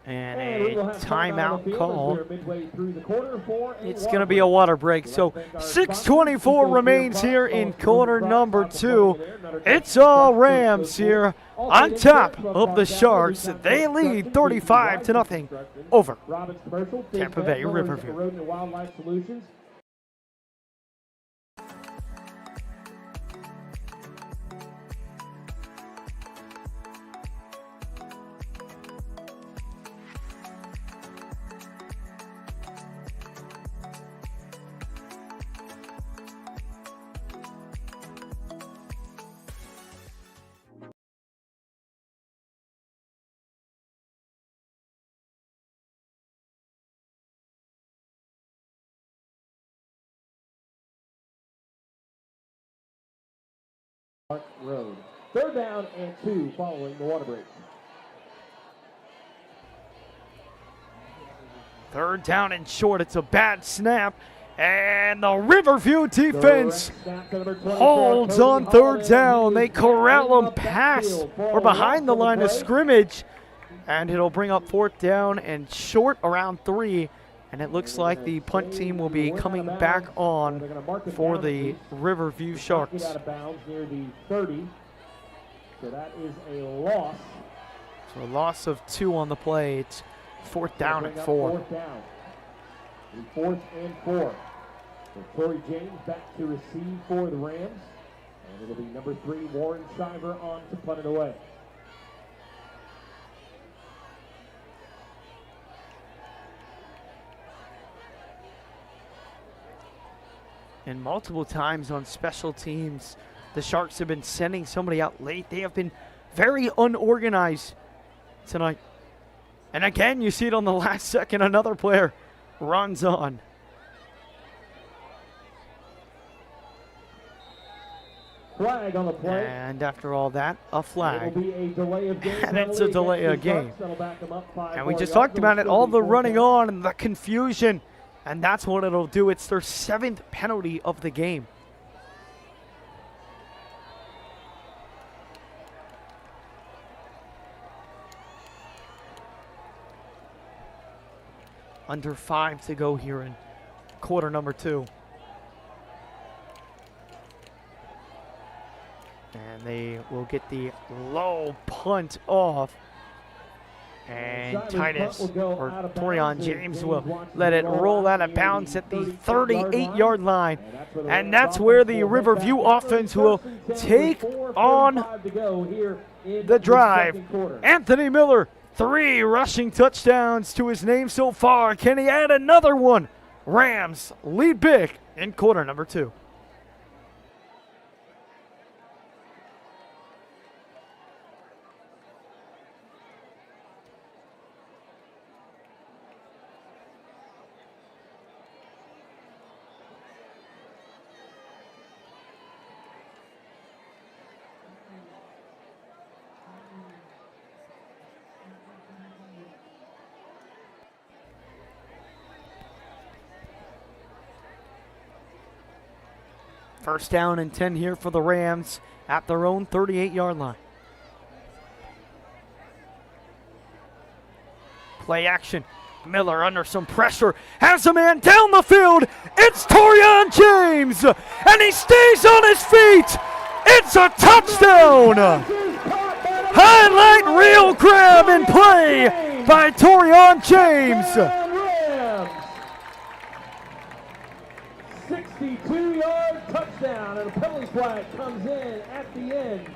And a timeout call. It's going to be a water break. So 6:24 remains here in quarter number 2. It's all Rams here on top of the Sharks. They lead 35-0 over Tampa Bay Riverview. Road. Third down and 2 following the water break. Third down and short. It's a bad snap. And the Riverview defense holds on third down. They corral them past or behind the line of scrimmage. And it'll bring up fourth down and short around 3. And it looks like the punt team will be coming back on for the Riverview Sharks. Out of bounds near the 30. So that is a loss. So a loss of 2 on the play. It's fourth down and 4. Fourth down. Fourth and 4. So Torrey James back to receive for the Rams. And it'll be number 3, Warren Shiver, on to punt it away. And multiple times on special teams, the Sharks have been sending somebody out late. They have been very unorganized tonight. And again, you see it on the last second, another player runs on. Flag on the play. And after all that, a flag. It'll be a delay of game. And it's a delay of game. And we just talked about it, all the running on and the confusion. And that's what it'll do. It's their 7th penalty of the game. Under 5 to go here in quarter number 2. And they will get the low punt off. And Titus, or Torian James, will let it roll out of bounds at the 38-yard line. And that's where the Riverview offense will take on the drive. Anthony Miller, 3 rushing touchdowns to his name so far. Can he add another one? Rams lead big in quarter number 2. First down and 10 here for the Rams at their own 38-yard line. Play action. Miller under some pressure. Has a man down the field. It's Torian James. And he stays on his feet. It's a touchdown. Highlight reel grab and play by Torian James. 62-yard touchdown, and a penalty flag comes in at the end.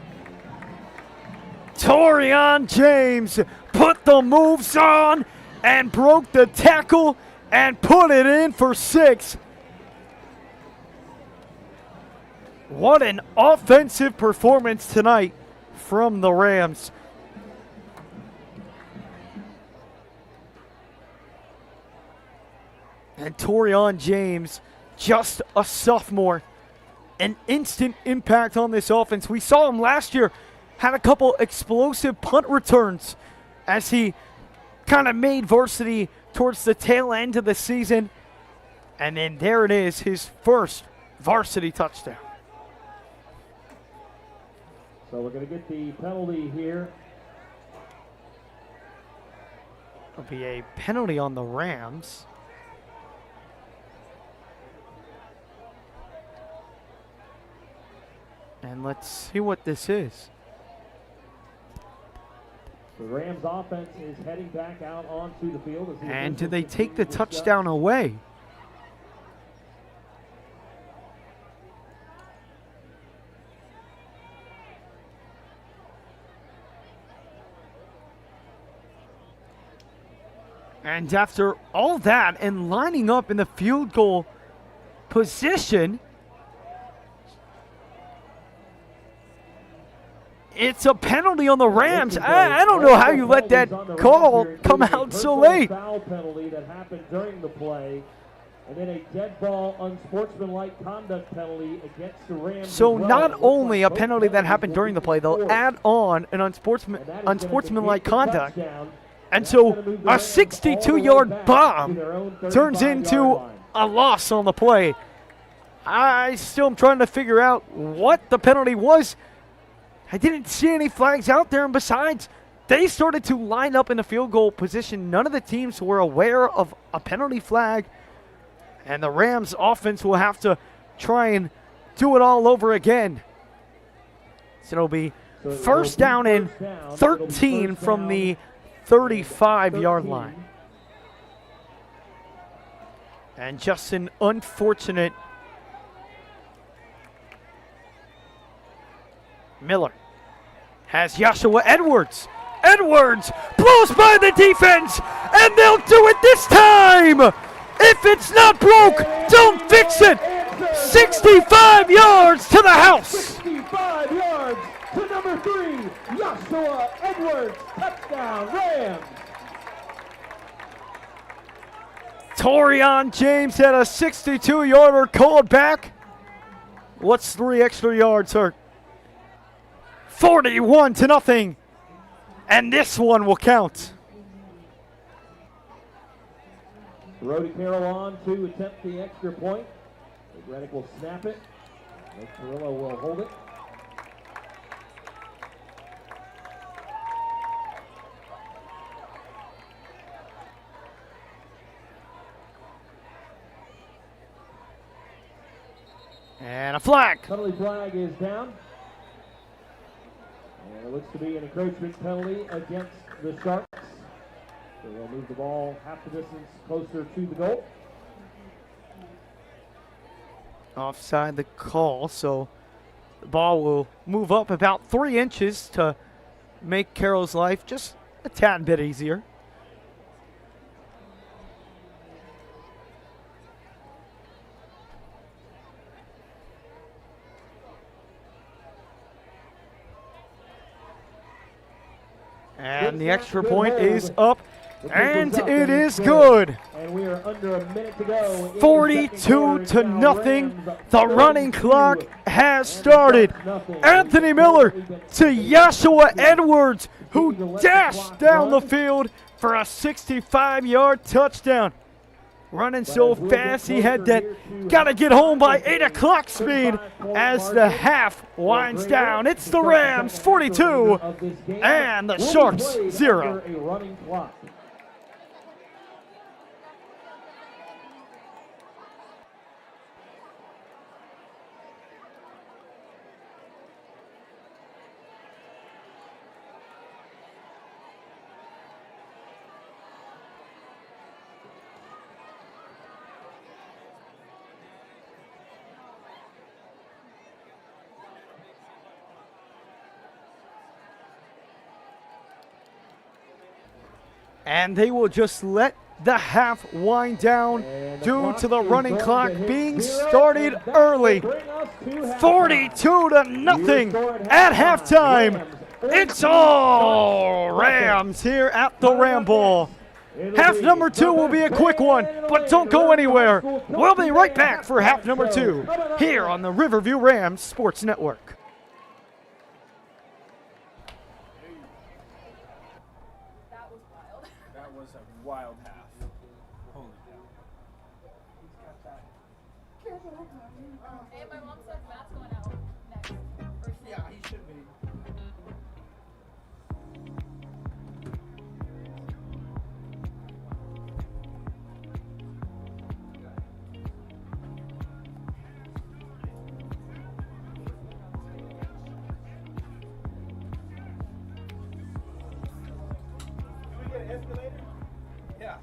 Torian James put the moves on and broke the tackle and put it in for 6. What an offensive performance tonight from the Rams. And Torian James, just a sophomore, an instant impact on this offense. We saw him last year, had a couple explosive punt returns as he kind of made varsity towards the tail end of the season. And then there it is, his first varsity touchdown. So we're going to get the penalty here. It'll be a penalty on the Rams. And let's see what this is. The Rams offense is heading back out onto the field. And do they take the touchdown away? And after all that and lining up in the field goal position, it's a penalty on the Rams. I don't know how you let that call come out so late. Foul penalty that happened during the play, and then a dead ball unsportsmanlike conduct penalty against the Rams. So not only a penalty that happened during the play, they'll add on an unsportsmanlike conduct. And so a 62-yard bomb turns into a loss on the play. I still am trying to figure out what the penalty was. I didn't see any flags out there, and besides, they started to line up in the field goal position. None of the teams were aware of a penalty flag, and the Rams offense will have to try and do it all over again. So it'll be first down and 13 from the 35-yard line. And just an unfortunate Miller has Joshua Edwards. Edwards blows by the defense, and they'll do it this time. If it's not broke, don't fix it. 65 yards to the house. 65 yards to number 3, Joshua Edwards. Touchdown, Rams. Torian James had a 62-yarder called back. What's 3 extra yards hurt? 41-0. And this one will count. Brody Carroll on to attempt the extra point. Reddick will snap it. Nick Perillo will hold it. And a flag. Penalty flag is down. And it looks to be an encroachment penalty against the Sharks. So they'll move the ball half the distance closer to the goal. Offside the call, so the ball will move up about 3 inches to make Carroll's life just a tad bit easier. And the extra point is up, and it is good. And we are under a minute to go. 42-0. The running clock has started. Anthony Miller to Joshua Edwards, who dashed down the field for a 65-yard touchdown. running so fast he had that gotta get home by 8 o'clock speed as the half winds down. It's the Rams 42 and the Sharks 0. A running clock. And they will just let the half wind down due to the running clock being started early. 42 to nothing at halftime. It's all Rams here at the Ram Bowl. Half number 2 will be a quick one, but don't go anywhere. We'll be right back for half number 2 here on the Riverview Rams Sports Network. That was a wild half. Holy cow. Hey, my mom said Matt's going out next. Yeah, he should be. Can we get an escalator? Yeah.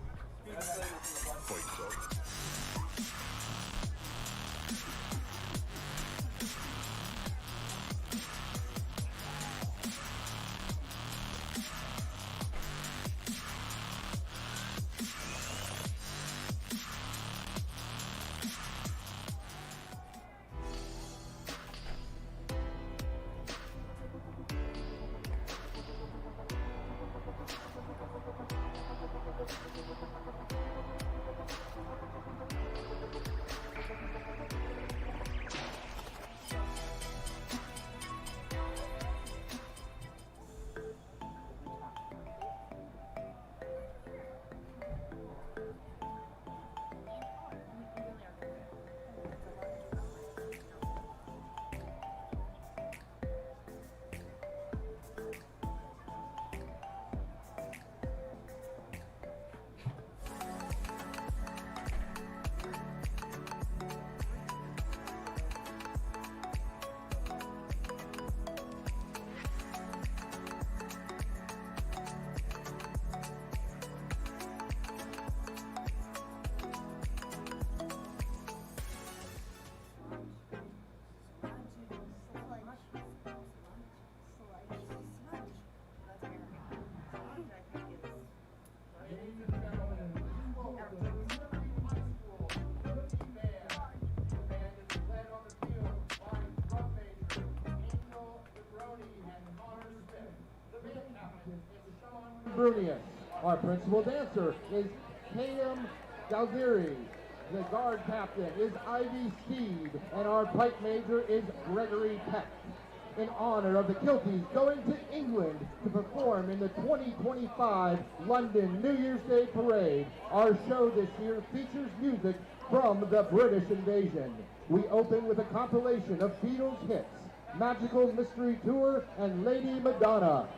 Brunius. Our principal dancer is Tatum Galziri. The guard captain is Ivy Steed, and our pipe major is Gregory Peck. In honor of the Kilties going to England to perform in the 2025 London New Year's Day Parade, our show this year features music from the British invasion. We open with a compilation of Beatles hits, Magical Mystery Tour, and Lady Madonna.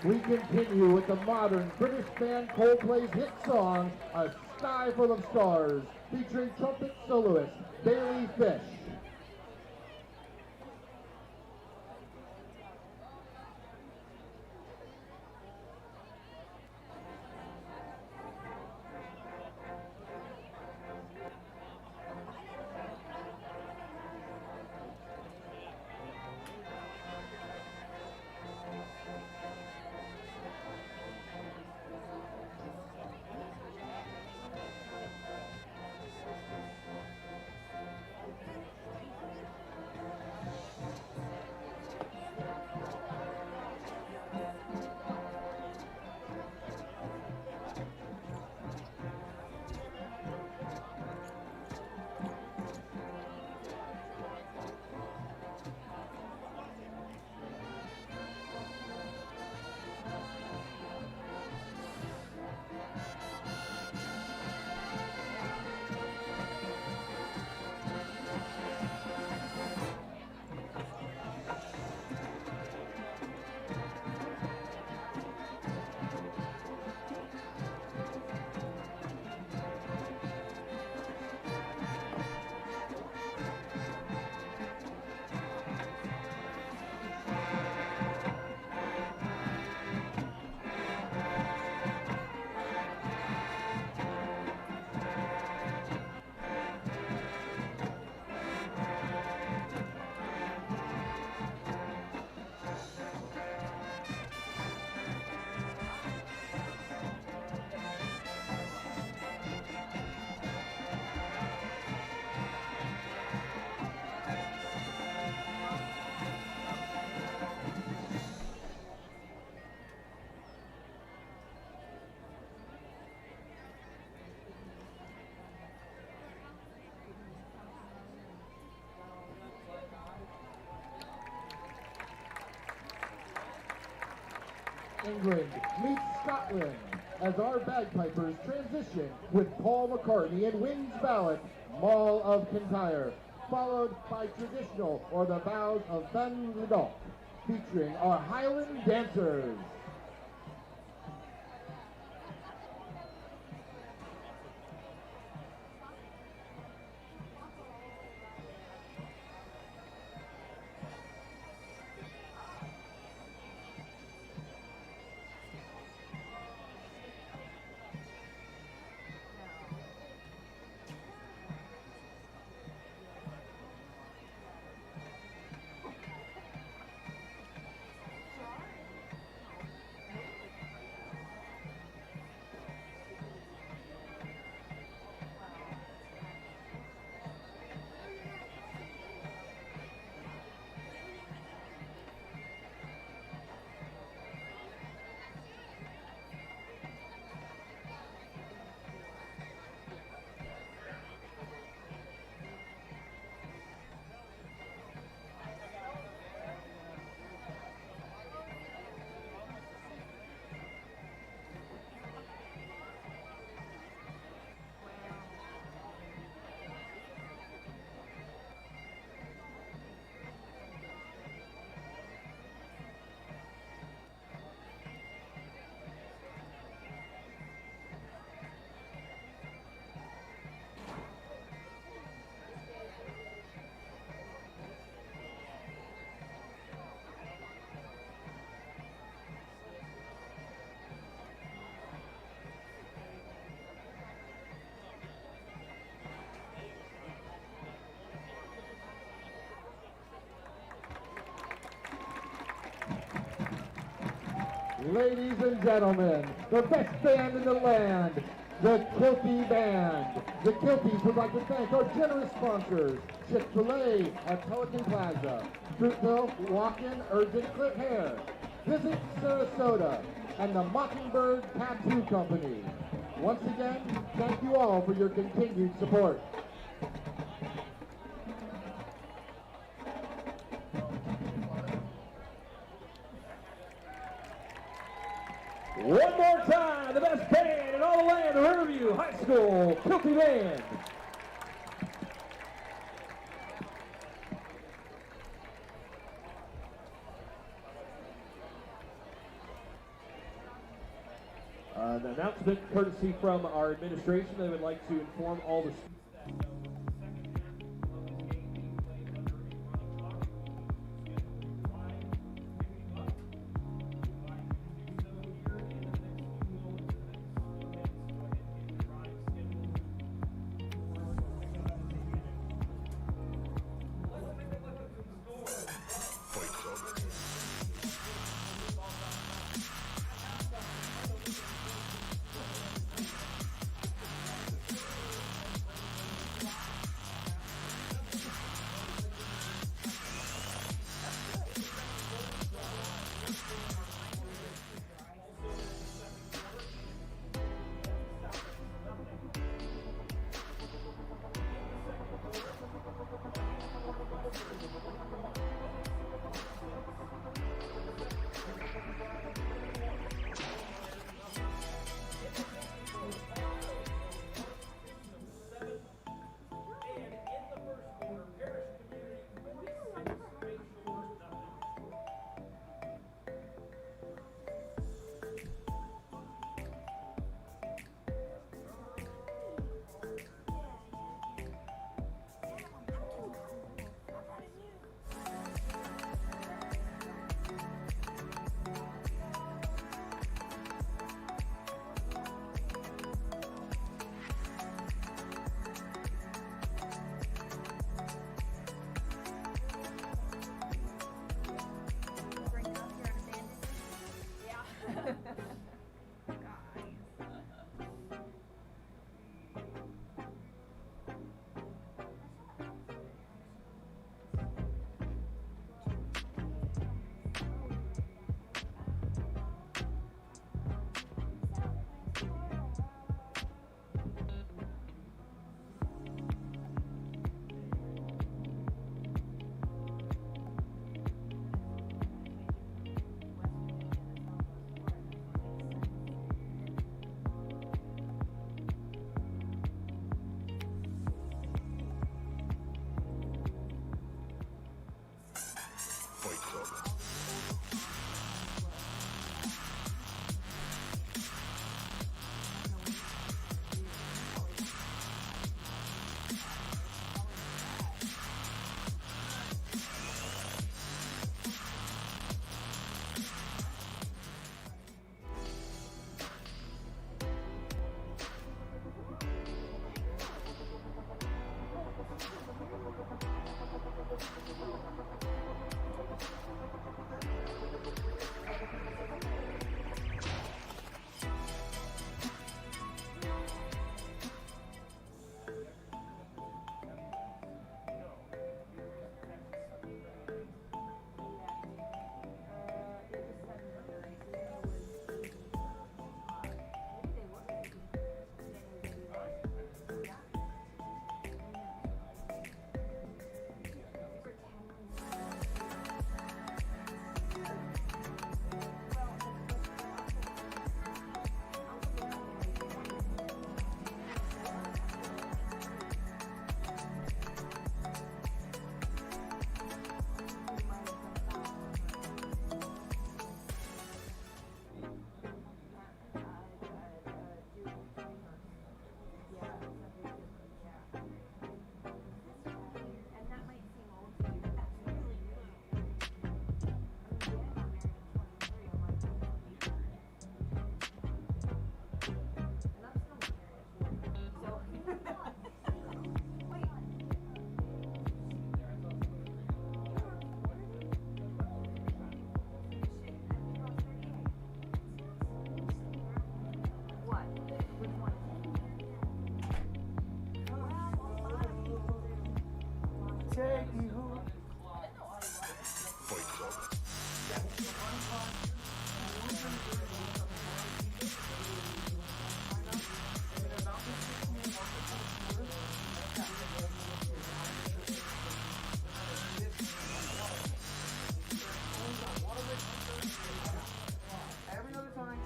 we continue with the modern British band Coldplay's hit song, A Sky Full of Stars, featuring trumpet soloist Bailey Fish. England meets Scotland as our bagpipers transition with Paul McCartney and Wings ballad, Mall of Kintyre, followed by traditional or the vows of Ben Ledolf, featuring our Highland dancers. Ladies and gentlemen, the best band in the land, the Kilty Band. The Kilties would like to thank our generous sponsors, Chick-fil-A at Pelican Plaza, Fruitville Walk-In Urgent Clip Hair, Visit Sarasota, and the Mockingbird Tattoo Company. Once again, thank you all for your continued support. One more time, the best band in all the land, the Riverview High School Kilty Band. An announcement courtesy from our administration. They would like to inform all the students that the second half of this game being played under a running clock. Scheduled 5 picking up. We'd like to do so here in the next few moments. The next few minutes. Go ahead and get your drive scheduled. Take me home. Every other time,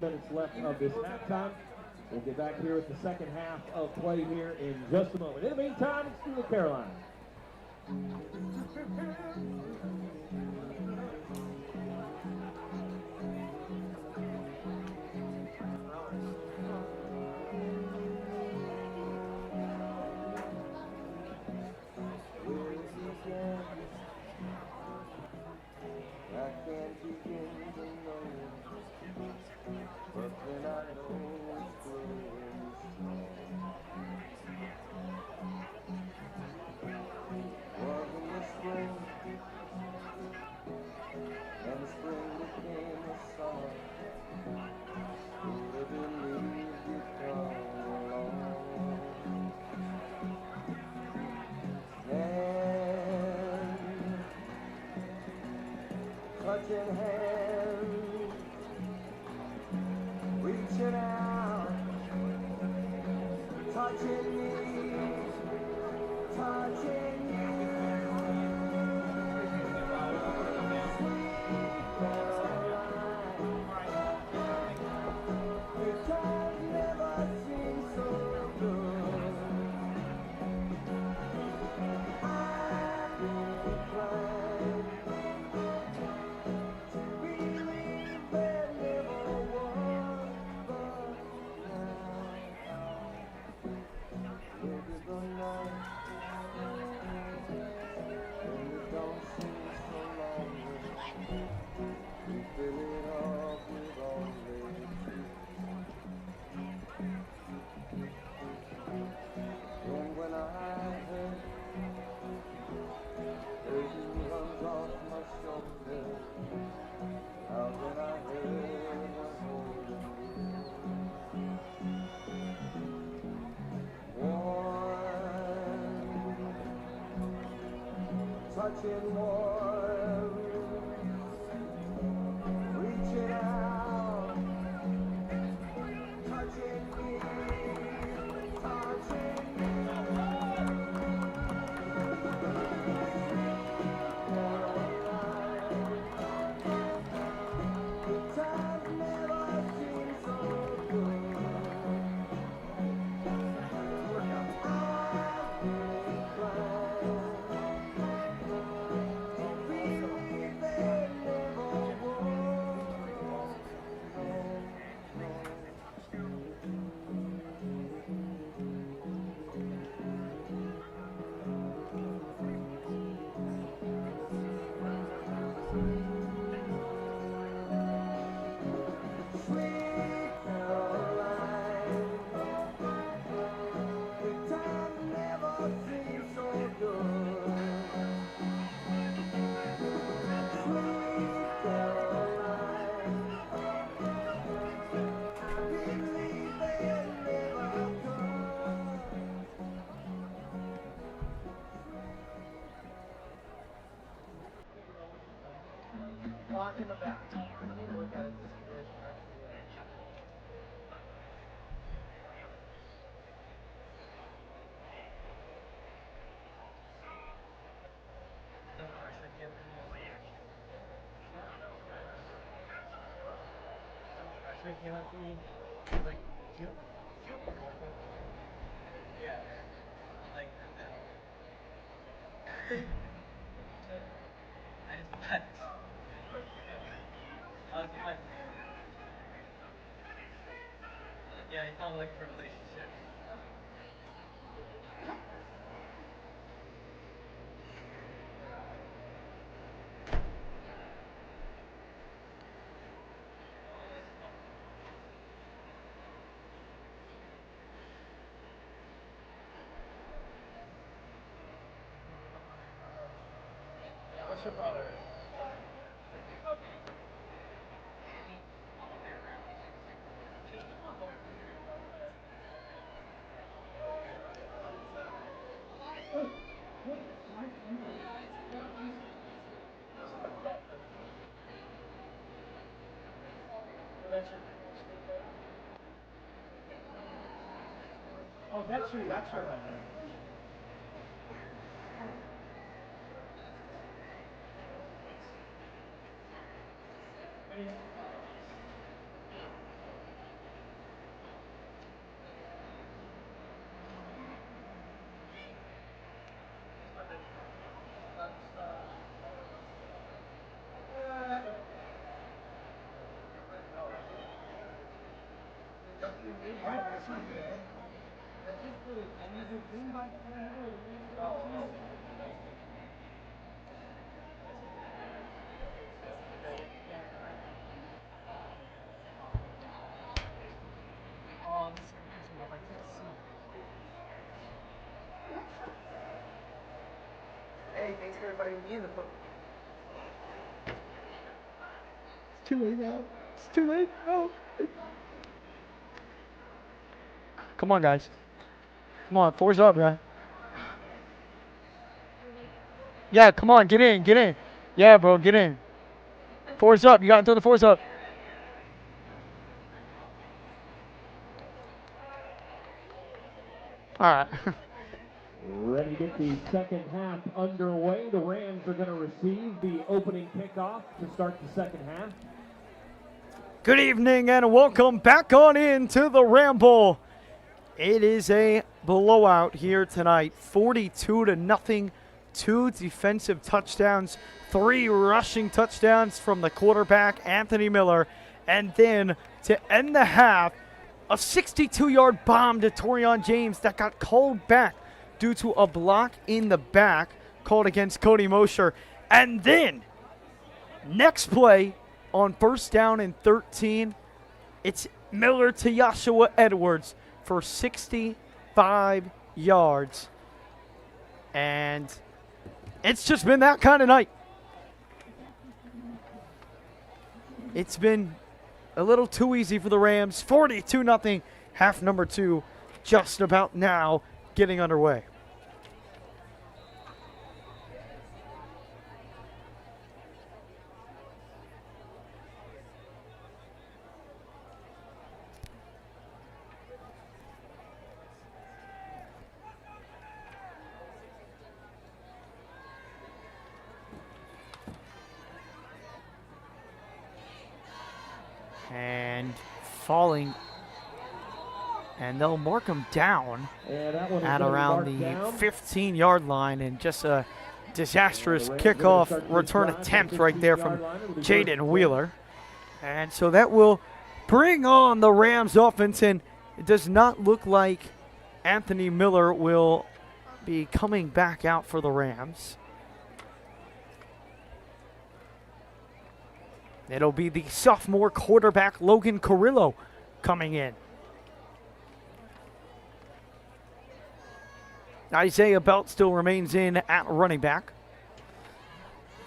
Minutes left of this halftime. We'll get back here with the second half of play here in just a moment. In the meantime, it's Steel Caroline. begin to know, but then I know it's growing strong. Was in the spring, and the spring became the summer. Who'd have believed you'd come along? And touching hands, reaching out, touching me, touching you. Sweet Caroline, the time never seemed so good. I've been inclined to believe there never was, but now maybe the night when it don't seem so lonely, we fill it up with only two. And when I hurt, burden runs off my shoulders. How can I hurt when holding you? Warm, touching warm, reaching out, touching me, touching you. The times never seem so good. I've been inclined to believe there never was. Sweet Caroline, the times never seem so good. Sweet Caroline, I believe they never come. Lock in the back. Look at it this condition. Yeah, he's not looking for a relationship. What's your brother? Oh, that's you. That's her. fighting me in the foot. It's too late now. It's too late. No. Come on, guys. Come on, four's up, man. Yeah, come on, get in, get in. Yeah, bro, get in. Four's up. You got to throw the four's up. All right. Ready to get the second half underway. The Rams are going to receive the opening kickoff to start the second half. Good evening and welcome back on into the Ramble. It is a blowout here tonight, 42-0. 2 defensive touchdowns, 3 rushing touchdowns from the quarterback, Anthony Miller. And then to end the half, a 62-yard bomb to Torian James that got called back due to a block in the back called against Cody Mosher. And then, next play on 1st down and 13, it's Miller to Joshua Edwards for 65 yards. And it's just been that kind of night. It's been a little too easy for the Rams. 42-0, half number 2, just about now getting underway. And falling, and they'll mark him down at around the 15-yard line, and just a disastrous kickoff return attempt right there from Jaden Wheeler. And so that will bring on the Rams offense, and it does not look like Anthony Miller will be coming back out for the Rams. It'll be the sophomore quarterback Logan Carrillo coming in. Isaiah Belt still remains in at running back.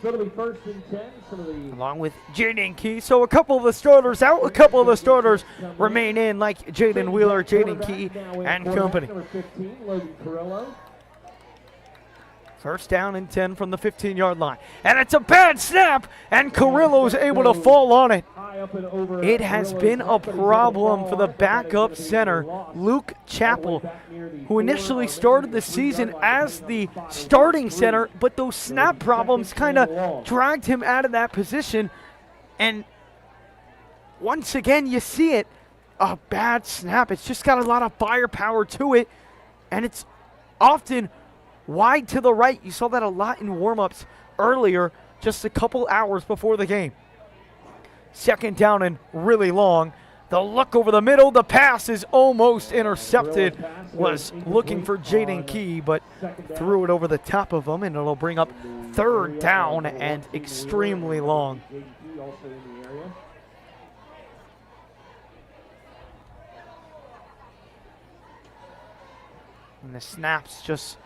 So it'll be 1st and 10. Along with Jaden Key. So a couple of the starters out, a couple of the starters remain in, like Jaden Wheeler, Jaden Key, and company. Number 15, Logan Carrillo. 1st down and 10 from the 15-yard line. And it's a bad snap, and Carrillo's able to fall on it. It has been a problem for the backup center, Luke Chappell, who initially started the season as the starting center, but those snap problems kind of dragged him out of that position. And once again, you see it, a bad snap. It's just got a lot of firepower to it, and it's often wide to the right. You saw that a lot in warm-ups earlier, just a couple hours before the game. 2nd down and really long. The look over the middle. The pass is almost intercepted. Was looking for Jaden Key, but threw it over the top of him, and it'll bring up 3rd down and extremely long. And the snaps just,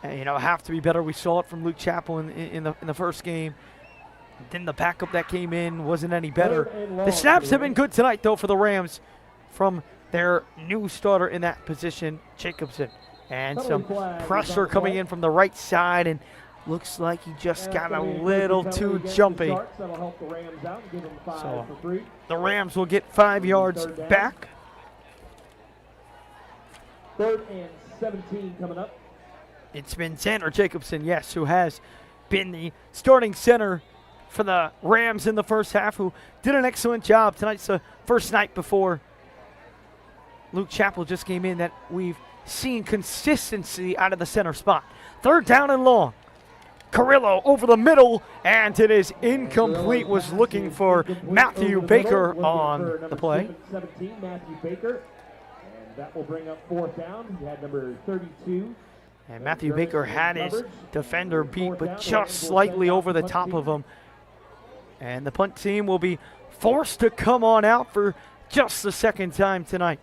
have to be better. We saw it from Luke Chappell in the first game. Then the backup that came in wasn't any better. The snaps have been good tonight, though, for the Rams from their new starter in that position, Jacobson. And some pressure coming in from the right side, and looks like he just got a little too jumpy. So the Rams will get 5 yards back. 3rd and 17 coming up. It's been Xander Jacobson, yes, who has been the starting center for the Rams in the first half, who did an excellent job. Tonight's the first night before Luke Chappell just came in that we've seen consistency out of the center spot. 3rd down and long. Carrillo over the middle, and it is incomplete. Was looking for Matthew Baker on the play. 17, Matthew Baker. And that will bring up 4th down. He had number 32. And Matthew Baker had his defender beat, but just slightly over the top of him. And the punt team will be forced to come on out for just the 2nd time tonight.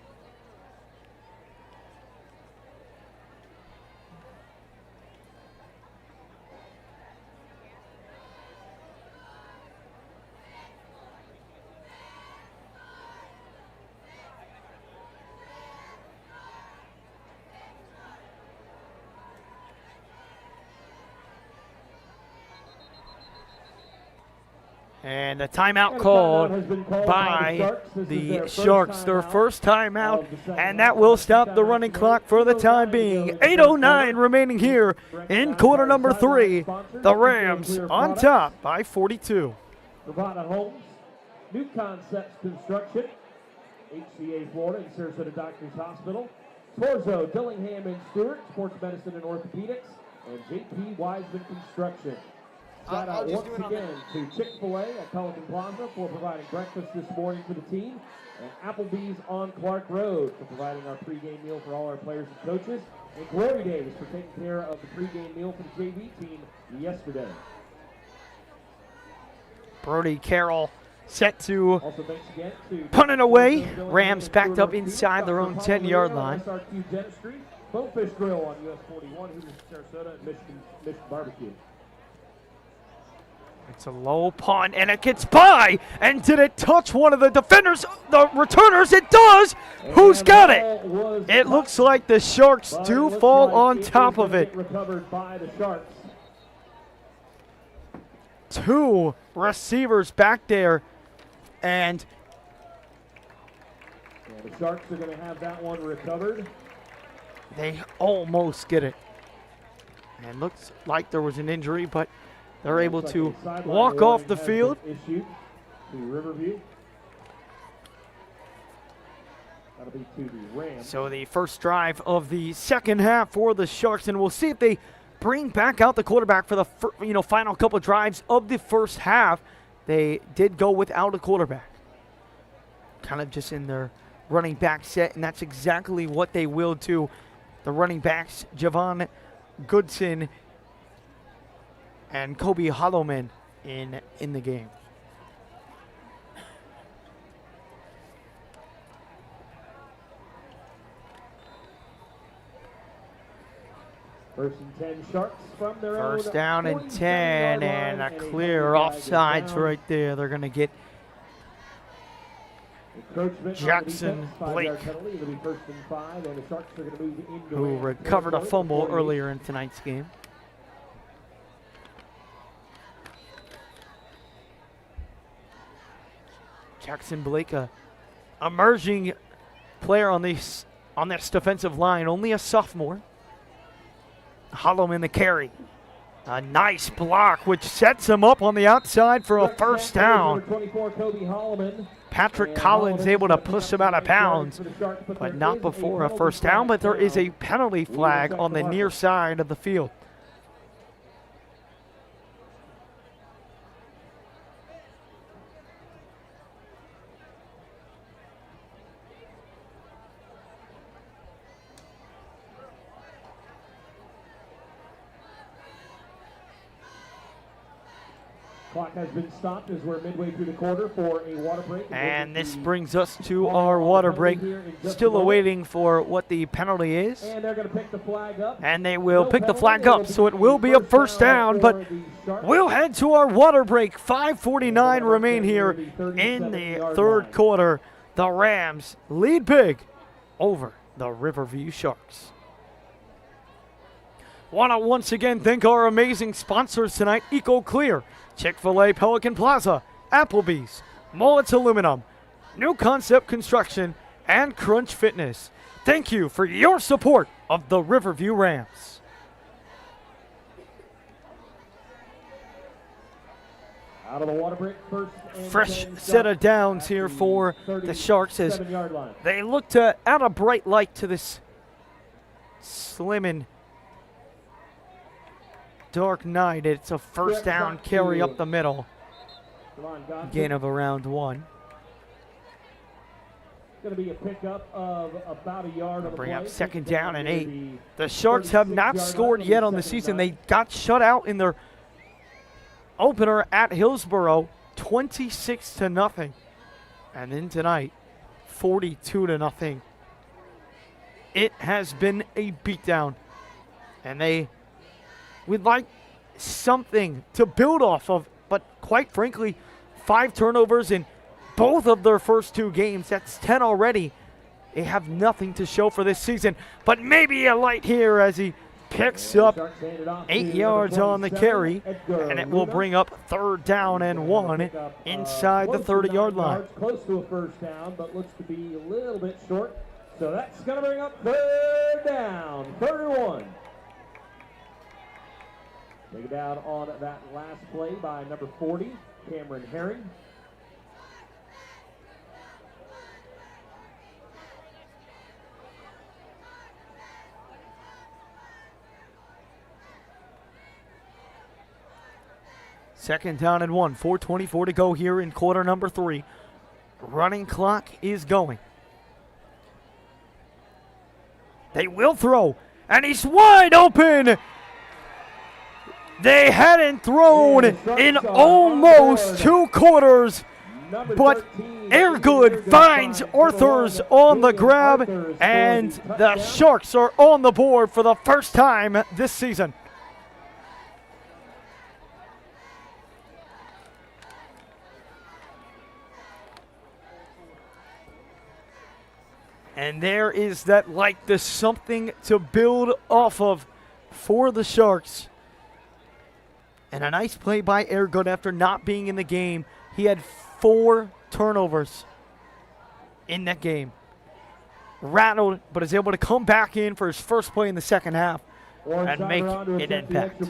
And a timeout And a called timeout has been called by Sharks. This is the their first Sharks, their timeout first timeout, of the second and half. that will stop the Timeout running today. clock for the time 8:09 being. to go in the first 8:09 quarter. remaining here in quarter number 3. The Rams on top by 42. Bravada Homes, New Concepts Construction, HCA Florida and Sarasota Doctors Hospital, Torzo, Dillingham and Stewart, Sports Medicine and Orthopedics, and JP Wiseman Construction. Shout out once again to Chick-fil-A at Pelican Plaza for providing breakfast this morning for the team, and Applebee's on Clark Road for providing our pregame meal for all our players and coaches, and Glory Days for taking care of the pregame meal for the JV team yesterday. Brody Carroll set to Also thanks again to punt it away. Dillingham Rams and backed Stewart up inside their own Dr. 10-yard Paul line. Leo, SRQ Dentistry, Bonefish Grill on US 41, Hooters Sarasota, and Michigan Barbecue. It's a low punt, and it gets by. And did it touch one of the defenders, the returners? It does. Who's And got the it? ball was It caught, looks like the Sharks but do it looks fall like on is top gonna of it. get recovered by the Sharks. 2 receivers back there, and And the Sharks are going to have that one recovered. they almost get it. And looks like there was an injury, but they're able Looks to like a sideline walk off warning the has field. been issued to Riverview. That'll be to the Rams. So the first drive of the second half for the Sharks, and we'll see if they bring back out the quarterback for the final couple drives of the first half. They did go without a quarterback, kind of just in their running back set, and that's exactly what they will do. The running backs, Javon Goodson and Kobe Hollowman in the game. First and 10 Sharks from their First own down and 47-yard 10, line, and a a clear holding flag is offsides down. right there. They're going to get Encroachment on the Jackson defense, 5-yard Blake, penalty. It'll be first and 5, and the Sharks are going to move into who Rams recovered a territory, fumble 48. earlier in tonight's game. Jackson Blake, a emerging player on this defensive line, only a sophomore. Hollowman the carry. A nice block, which sets him up on the outside for a Direct first snap is number down. 24, Kobe Holloman. Patrick And Collins Holloman's able to gonna pick push up him out of 9 yards bounds, for the Sharks, but there not is before a penalty first down. But there is a down. penalty will flag check on the the near marker. side of the field. Clock has been stopped as we're midway through the quarter for a water break. And we'll this get brings us to the our ball water penalty break. here in just a Still moment. awaiting for what the penalty is. And they're going to pick the flag up. And they will No pick the penalty. flag It'll up, so it be will be a first down. for But the Sharks. we'll head to our water break. 5:49 remain here in the 37-yard third line. quarter. The Rams lead big over the Riverview Sharks. Want to once again thank our amazing sponsors tonight: Eco Clear, Chick-fil-A Pelican Plaza, Applebee's, Mullets Aluminum, New Concept Construction, and Crunch Fitness. Thank you for your support of the Riverview Rams. Out of the water break, first and Fresh 10 set of Sharks downs at here the for the Sharks as 37-yard line. they look to add a bright light to this slim and dark night. It's a first down carry up the middle. Devon Godson. Gain of around 1. Going to be a pickup of about a yard on the Bring up play. second Taken down and near 8. The Sharks have not 36-yard scored line yet on on the the second season. drive. They got shut out in their opener at Hillsboro, 26-0. And then tonight, 42-0. It has been a beatdown. And they would like something to build off of, but quite frankly, 5 turnovers in both of their first 2 games. That's 10 already. They have nothing to show for this season, but maybe a light here as he picks up Sharks hand it off 8 to yards number on the 27, carry, Edgar and it will Luna. bring up 3rd down and 1 Pick up, inside the close to 30-yard 9 line. yards, close to a first down, but looks to be a little bit short. So that's going to bring up 3rd down, 31. Take it down on that last play by number 40, Cameron Herring. Second down and 1, 4:24 to go here in quarter number 3. Running clock is going. They will throw, and he's wide open. They hadn't thrown in almost 2 quarters, Number but 13, Airgood finds Arthurs on the grab, and the Sharks are on the board for the first time this season. And there is that, like, the something to build off of for the Sharks. And a nice play by Airgood after not being in the game. He had 4 turnovers in that game. Rattled, but is able to come back in for his first play in the second half and make an impact.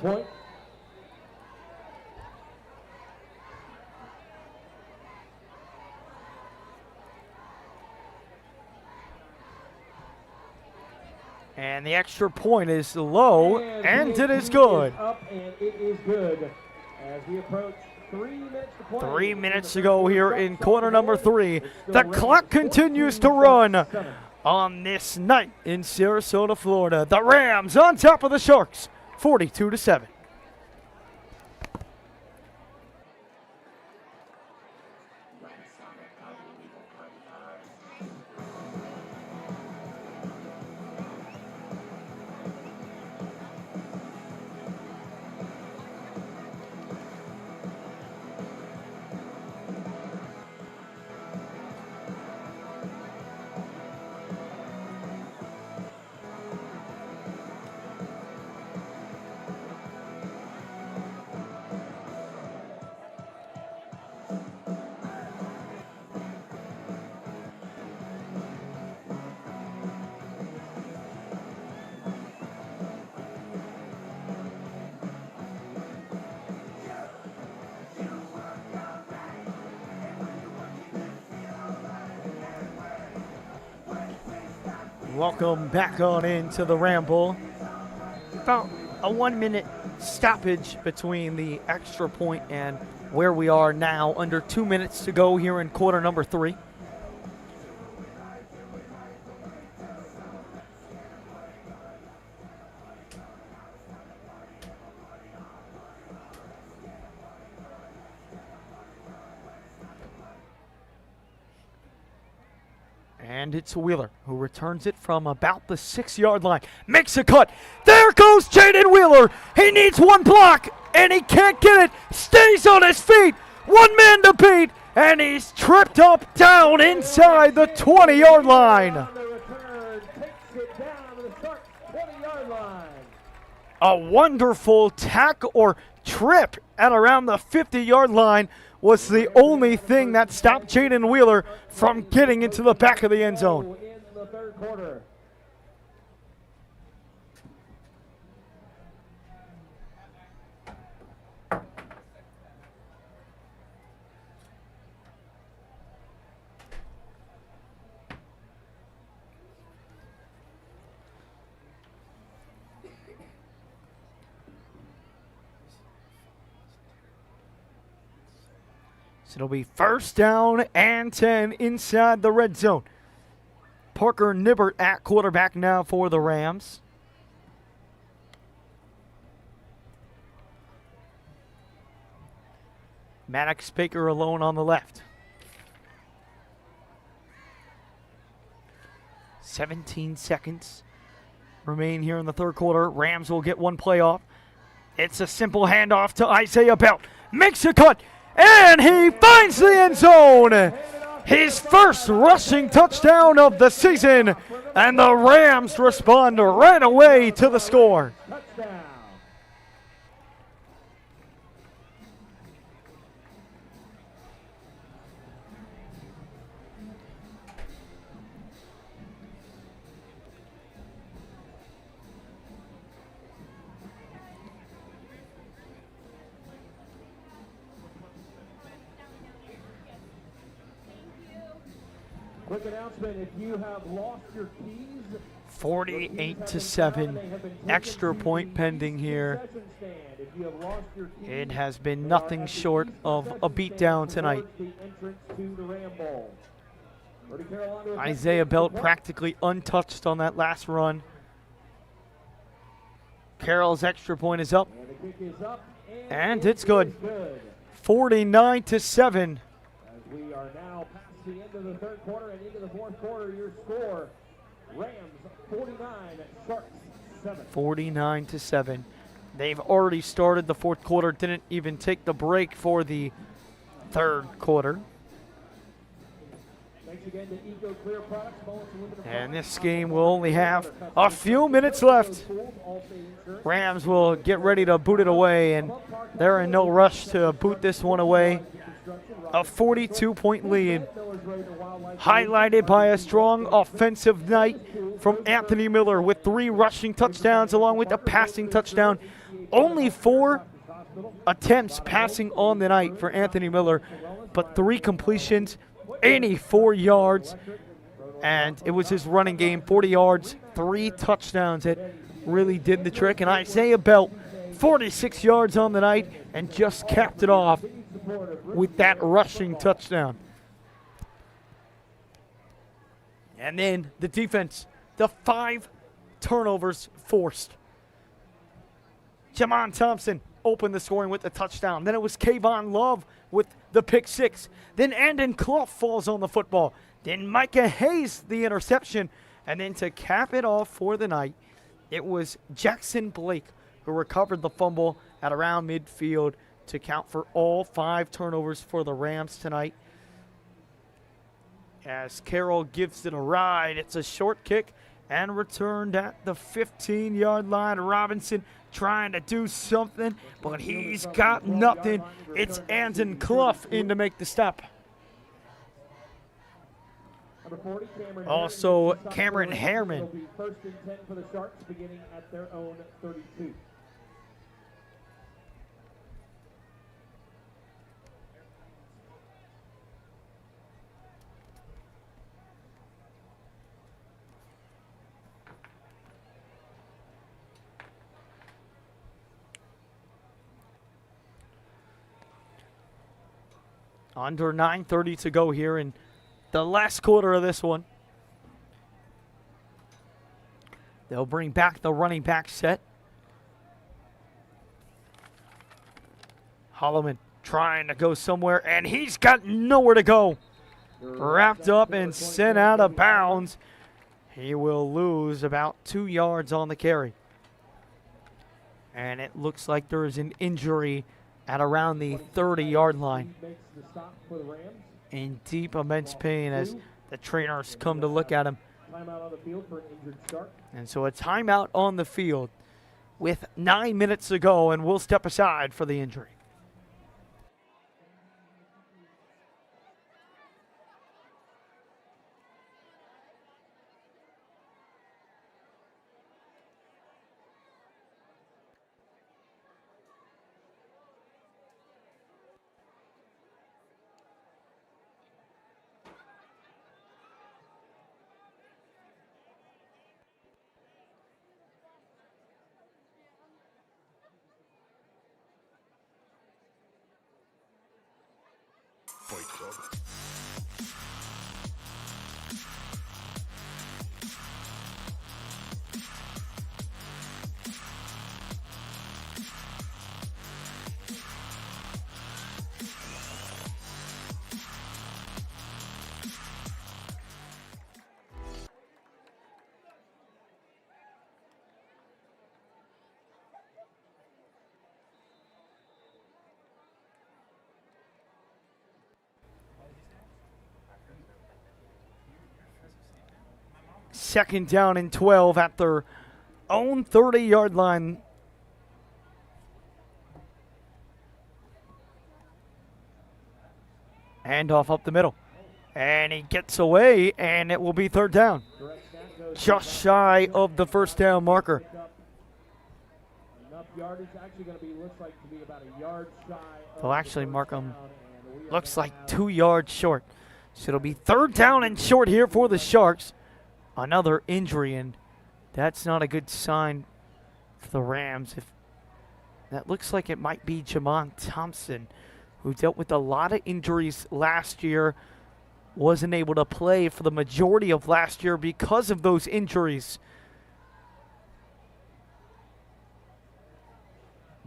And the extra point is low, and it is good. Up and it is good as we approach 3 minutes to play. 3 minutes to go here in quarter number 3. The clock continues to run on this night in Sarasota, Florida. The Rams on top of the Sharks, 42-7. Welcome back on into the Ramble. About a 1-minute stoppage between the extra point and where we are now. Under 2 minutes to go here in quarter number 3. And it's Wheeler who returns it from about the 6-yard line. Makes a cut. There goes Jaden Wheeler. He needs 1 block, and he can't get it. Stays on his feet. 1 man to beat, and he's tripped up down inside the 20-yard line. A wonderful tackle or trip at around the 50-yard line was the only thing that stopped Jaden Wheeler from getting into the back of the end zone. In the third quarter. So it'll be first down and 10 inside the red zone. Parker Nibbert at quarterback now for the Rams. Maddox Baker alone on the left. 17 seconds remain here in the third quarter. Rams will get 1 play off. It's a simple handoff to Isaiah Belt. Makes a cut. And he finds the end zone. his first rushing touchdown of the season, and the Rams respond right away to the score. Touchdown. Quick announcement, if you have lost your keys, 48-7, extra point pending here. It has been nothing short of a beatdown tonight. Isaiah Belt practically untouched on that last run. Carroll's extra point is up, and it's good. 49-7. As we are now past the end of the third quarter and into the fourth quarter, your score, Rams 49, Sharks 7. 49-7. They've already started the fourth quarter, didn't even take the break for the third quarter. Thanks again to Eco Clear Products. And this game will only have a few minutes left. Rams will get ready to boot it away, and they're in no rush to boot this one away. A 42-point lead, highlighted by a strong offensive night from Anthony Miller with 3 rushing touchdowns along with a passing touchdown. Only 4 attempts passing on the night for Anthony Miller, but 3 completions, 84 yards, and it was his running game, 40 yards, 3 touchdowns that really did the trick. And Isaiah Belt, 46 yards on the night, and just capped it off with that rushing touchdown. And then the defense, the 5 turnovers forced. Jamon Thompson opened the scoring with the touchdown. Then it was Kayvon Love with the pick 6. Then Andon Clough falls on the football. Then Micah Hayes the interception. And then to cap it off for the night, it was Jackson Blake who recovered the fumble at around midfield to count for all 5 turnovers for the Rams tonight. As Carroll gives it a ride, it's a short kick and returned at the 15-yard line. Robinson trying to do something, but he's got nothing. It's Andon Clough in to make the stop. Also, Cameron Harriman. First and 10 for the Sharks beginning at their own 32. Under 9:30 to go here in the last quarter of this one. They'll bring back the running back set. Holloman trying to go somewhere, and he's got nowhere to go. Wrapped up and sent out of bounds. He will lose about 2 yards on the carry. And it looks like there is an injury at around the 30-yard line. In deep, immense pain as the trainers come to look at him. And so a timeout on the field with 9 minutes to go, and we'll step aside for the injury. second down and 12 at their own 30-yard line. Handoff up the middle. And he gets away, and it will be third down. Just shy of the first down marker. Enough yardage, actually going to be, looks like to be about a yard shy. They'll actually mark him, looks like 2 yards short. So it'll be third down and short here for the Sharks. Another injury, and that's not a good sign for the Rams. If that looks like it might be Jamon Thompson, who dealt with a lot of injuries last year, wasn't able to play for the majority of last year because of those injuries.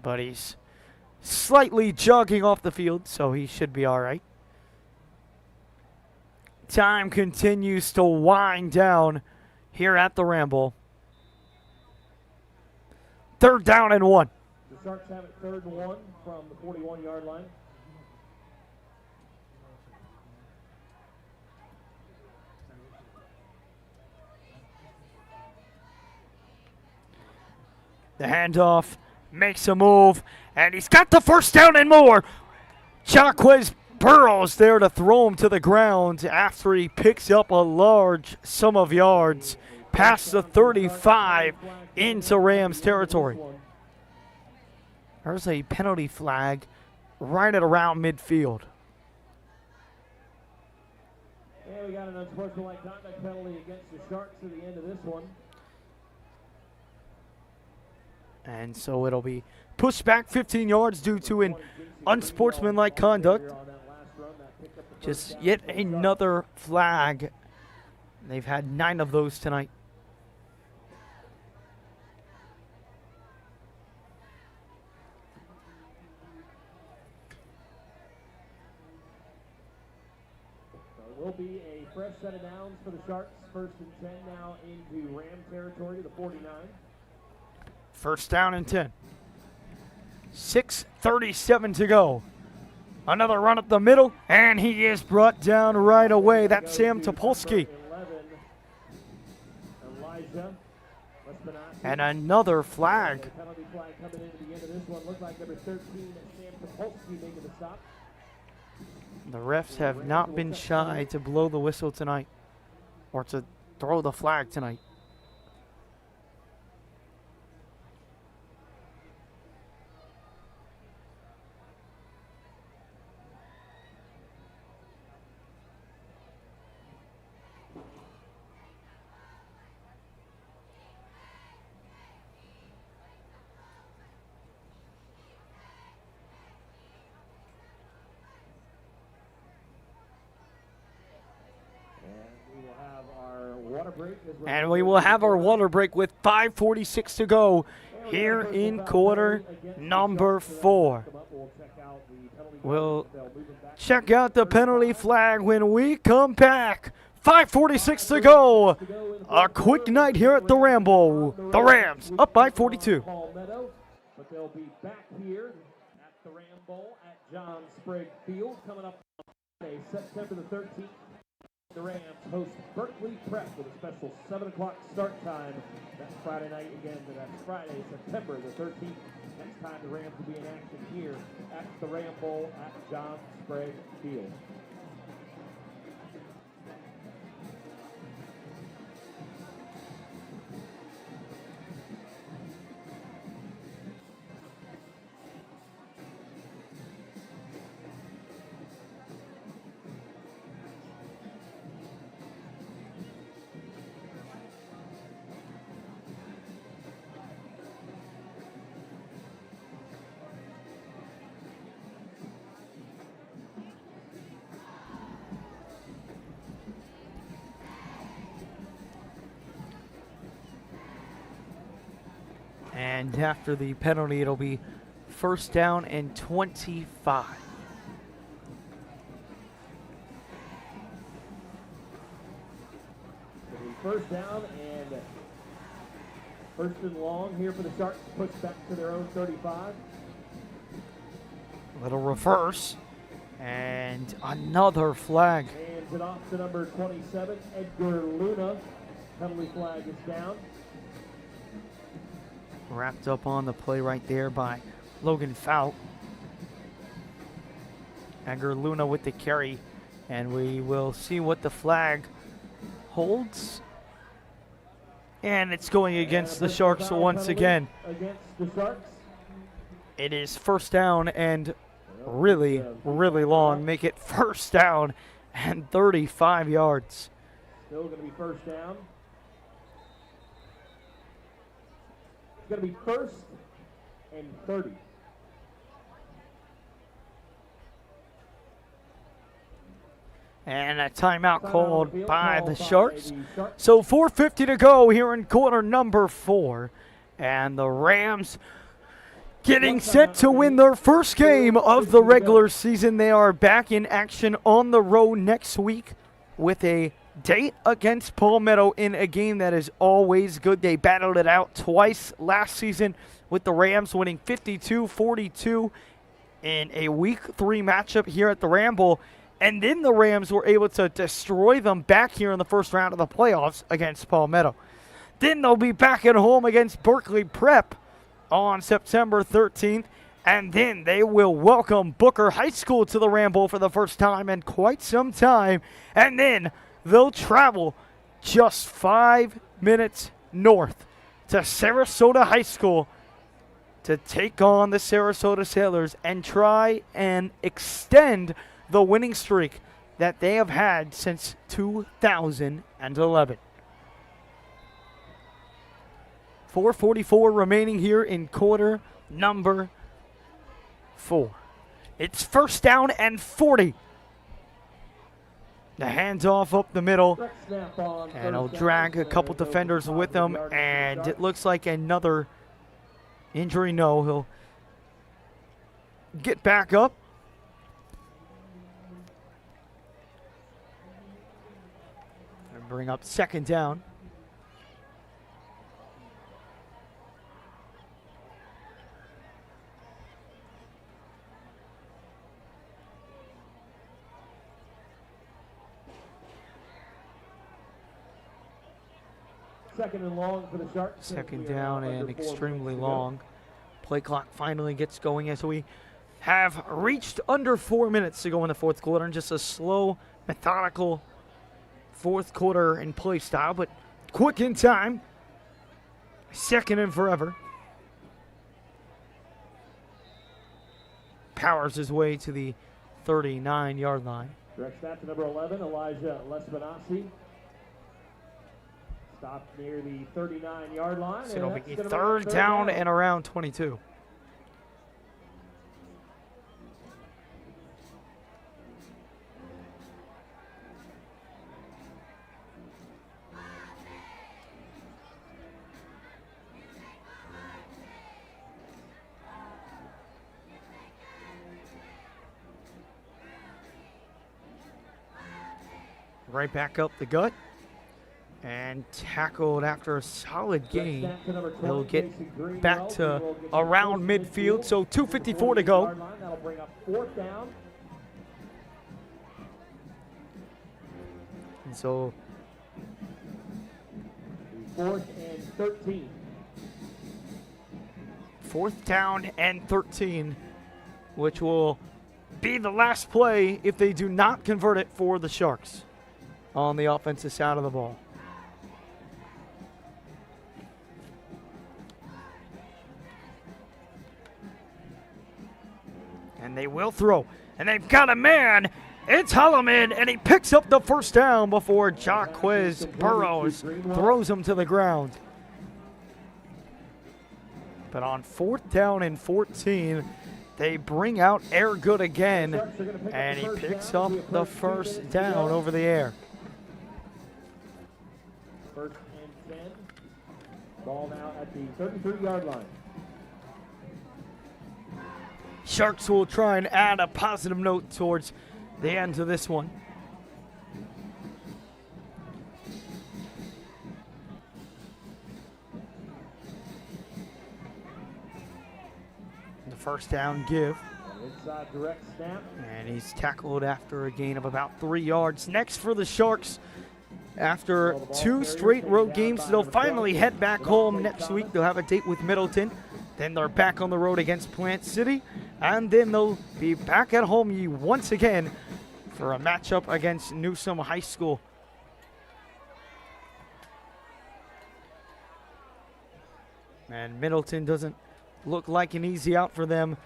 But he's slightly jogging off the field, so he should be all right. Time continues to wind down here at the Ramble. Third down and 1. The Sharks have it 3rd and 1 from the 41-yard line. The handoff makes a move, and he's got the first down and more. Jaquez Burrows there to throw him to the ground after he picks up a large sum of yards past the 35 into Rams territory. There's a penalty flag right at around midfield. And we got an unsportsmanlike conduct penalty against the Sharks at the end of this one. And so it'll be pushed back 15 yards due to an unsportsmanlike conduct. Just yet another flag. They've had 9 of those tonight. So it will be a fresh set of downs for the Sharks. 1st and 10 now into Ram territory, the 49. First down and 10. 6:37 to go. Another run up the middle, and he is brought down right away. That's Sam Topolsky. And another flag. Penalty flag coming into the end of this one. Looks like number 13, Sam Topolsky making the stop. The refs have not been shy to blow the whistle tonight, or to throw the flag tonight. And we will have our water break with 5:46 to go here in quarter number 4. We'll check out the penalty flag when we come back. 5:46 to go. A quick night here at the Ramble. The Rams up by 42. But they'll be back here at the Ramble at John Sprague Field coming up on Friday, September the 13th. The Rams host Berkeley Prep with a special 7 o'clock start time. That's Friday night again. That's Friday, September the 13th. Next time the Rams will be in action here at the Ramble at John Sprague Field. And after the penalty, it'll be first down and 25. It'll be first down and first and long here for the Sharks. Pushed back to their own 35. Little reverse. And another flag. Hands it off to number 27, Edgar Luna. Penalty flag is down. Wrapped up on the play right there by Logan Fout. Edgar Luna with the carry, and we will see what the flag holds. And it's going against the Sharks once again. Against the Sharks. It is first down and really long. Make it first down and 35 yards. Still going to be first down. It's going to be first and 30. And a timeout called by the Sharks. So 4:50 to go here in quarter number 4. And the Rams getting set to win their first game of the regular season. They are back in action on the road next week with a date against Palmetto in a game that is always good. They battled it out twice last season with the Rams winning 52-42 in a week 3 matchup here at the Ramble. And then the Rams were able to destroy them back here in the first round of the playoffs against Palmetto. Then they'll be back at home against Berkeley Prep on September 13th. And then they will welcome Booker High School to the Ramble for the first time in quite some time. And then they'll travel just 5 minutes north to Sarasota High School to take on the Sarasota Sailors and try and extend the winning streak that they have had since 2011. 4:44 remaining here in quarter number 4. It's first down and 40. The handoff up the middle, and he'll drag a couple defenders with him, and it looks like another injury. No, he'll get back up. And bring up second down. Second and long for the Sharks. Second down and extremely long. Play clock finally gets going as we have reached under 4 minutes to go in the fourth quarter, and just a slow, methodical fourth quarter in play style, but quick in time. Second and forever. Powers his way to the 39-yard line. Direct snap to number 11, Elijah Lesmanasi. Stopped near the 39-yard line. So it'll be third down and around 22. Right back up the gut. And tackled after a solid gain. He'll get back to around midfield. So 2:54 to go. That'll bring up fourth down. And so Fourth and 13. fourth down and 13, which will be the last play if they do not convert it for the Sharks on the offensive side of the ball. And they will throw. And they've got a man. It's Holloman, and he picks up the first down before Jaquez Burrows throws him to the ground. But on fourth down and 14, they bring out Air Good again, and he picks up the first down over the air. First and 10. Ball now at the 33-yard line. Sharks will try and add a positive note towards the end of this one. The first down give. Inside direct snap. And he's tackled after a gain of about 3 yards. Next for the Sharks, After 2 straight road games, they'll finally head back home next week. They'll have a date with Middleton. Then they're back on the road against Plant City. And then they'll be back at home once again for a matchup against Newsom High School. And Middleton doesn't look like an easy out for them.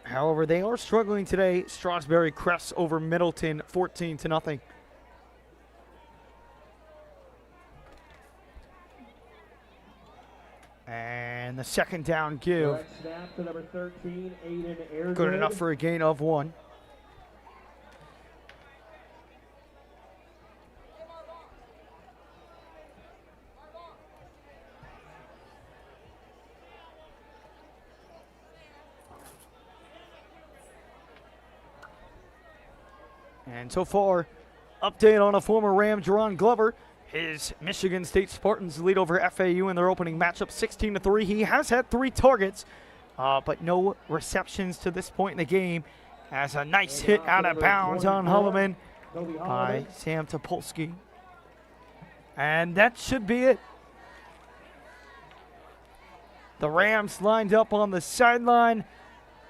However, they are struggling today. Strasburg crests over Middleton 14-0. And the second down give. Direct snap to number 13, Aiden Airgood. Good enough for a gain of 1. And so far, update on a former Ram, Jerron Glover. His Michigan State Spartans lead over FAU in their opening matchup 16-3. He has had 3 targets, but no receptions to this point in the game. As a nice hit out of bounds on Holloman by Sam Topolsky. And that should be it. The Rams lined up on the sideline.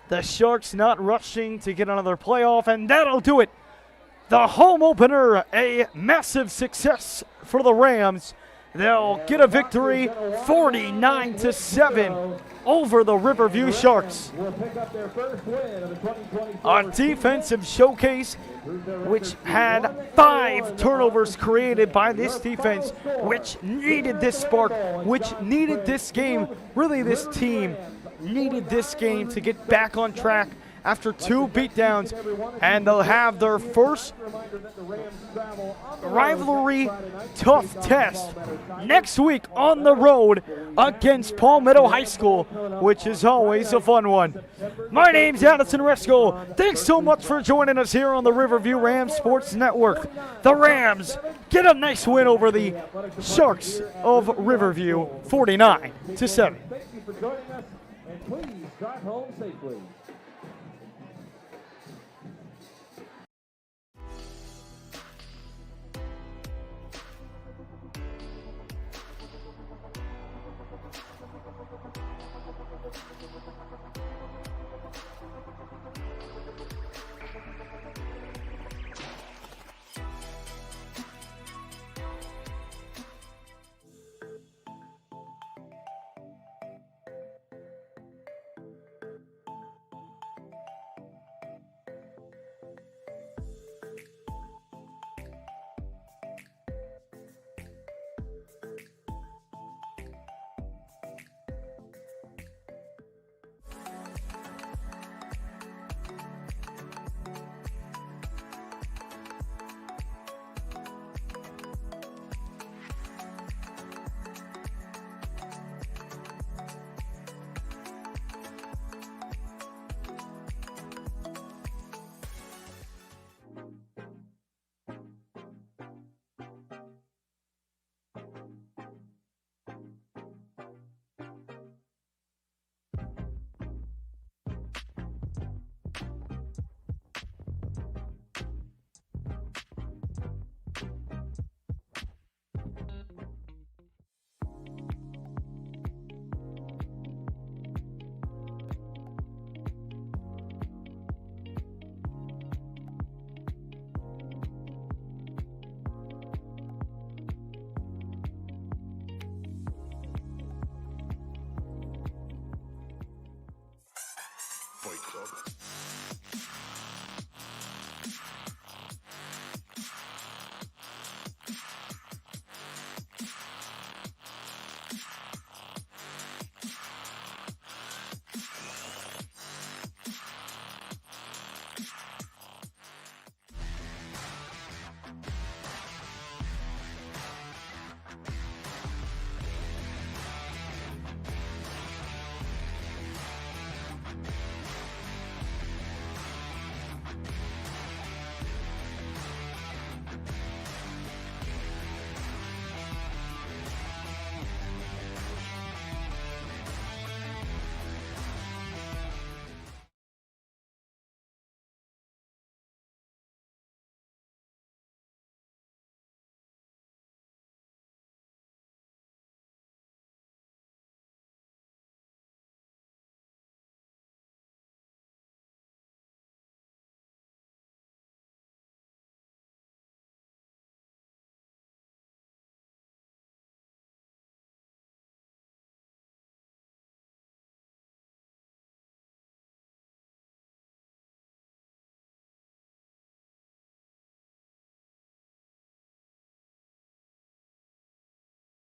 The Sharks not rushing to get another playoff, and that'll do it. The home opener, a massive success for the Rams. They'll get a victory 49-7 over the Riverview Sharks. A defensive showcase which had 5 turnovers created by this defense, which needed this spark, which needed this game. Really, this team needed this game to get back on track after 2 beatdowns, and they'll have their first rivalry tough test next week on the road against Palmetto High School, which is always a fun one. My name's Addison Resco. Thanks so much for joining us here on the Riverview Rams Sports Network. The Rams get a nice win over the Sharks of Riverview, 49-7. Thank you for joining us, and please drive home safely.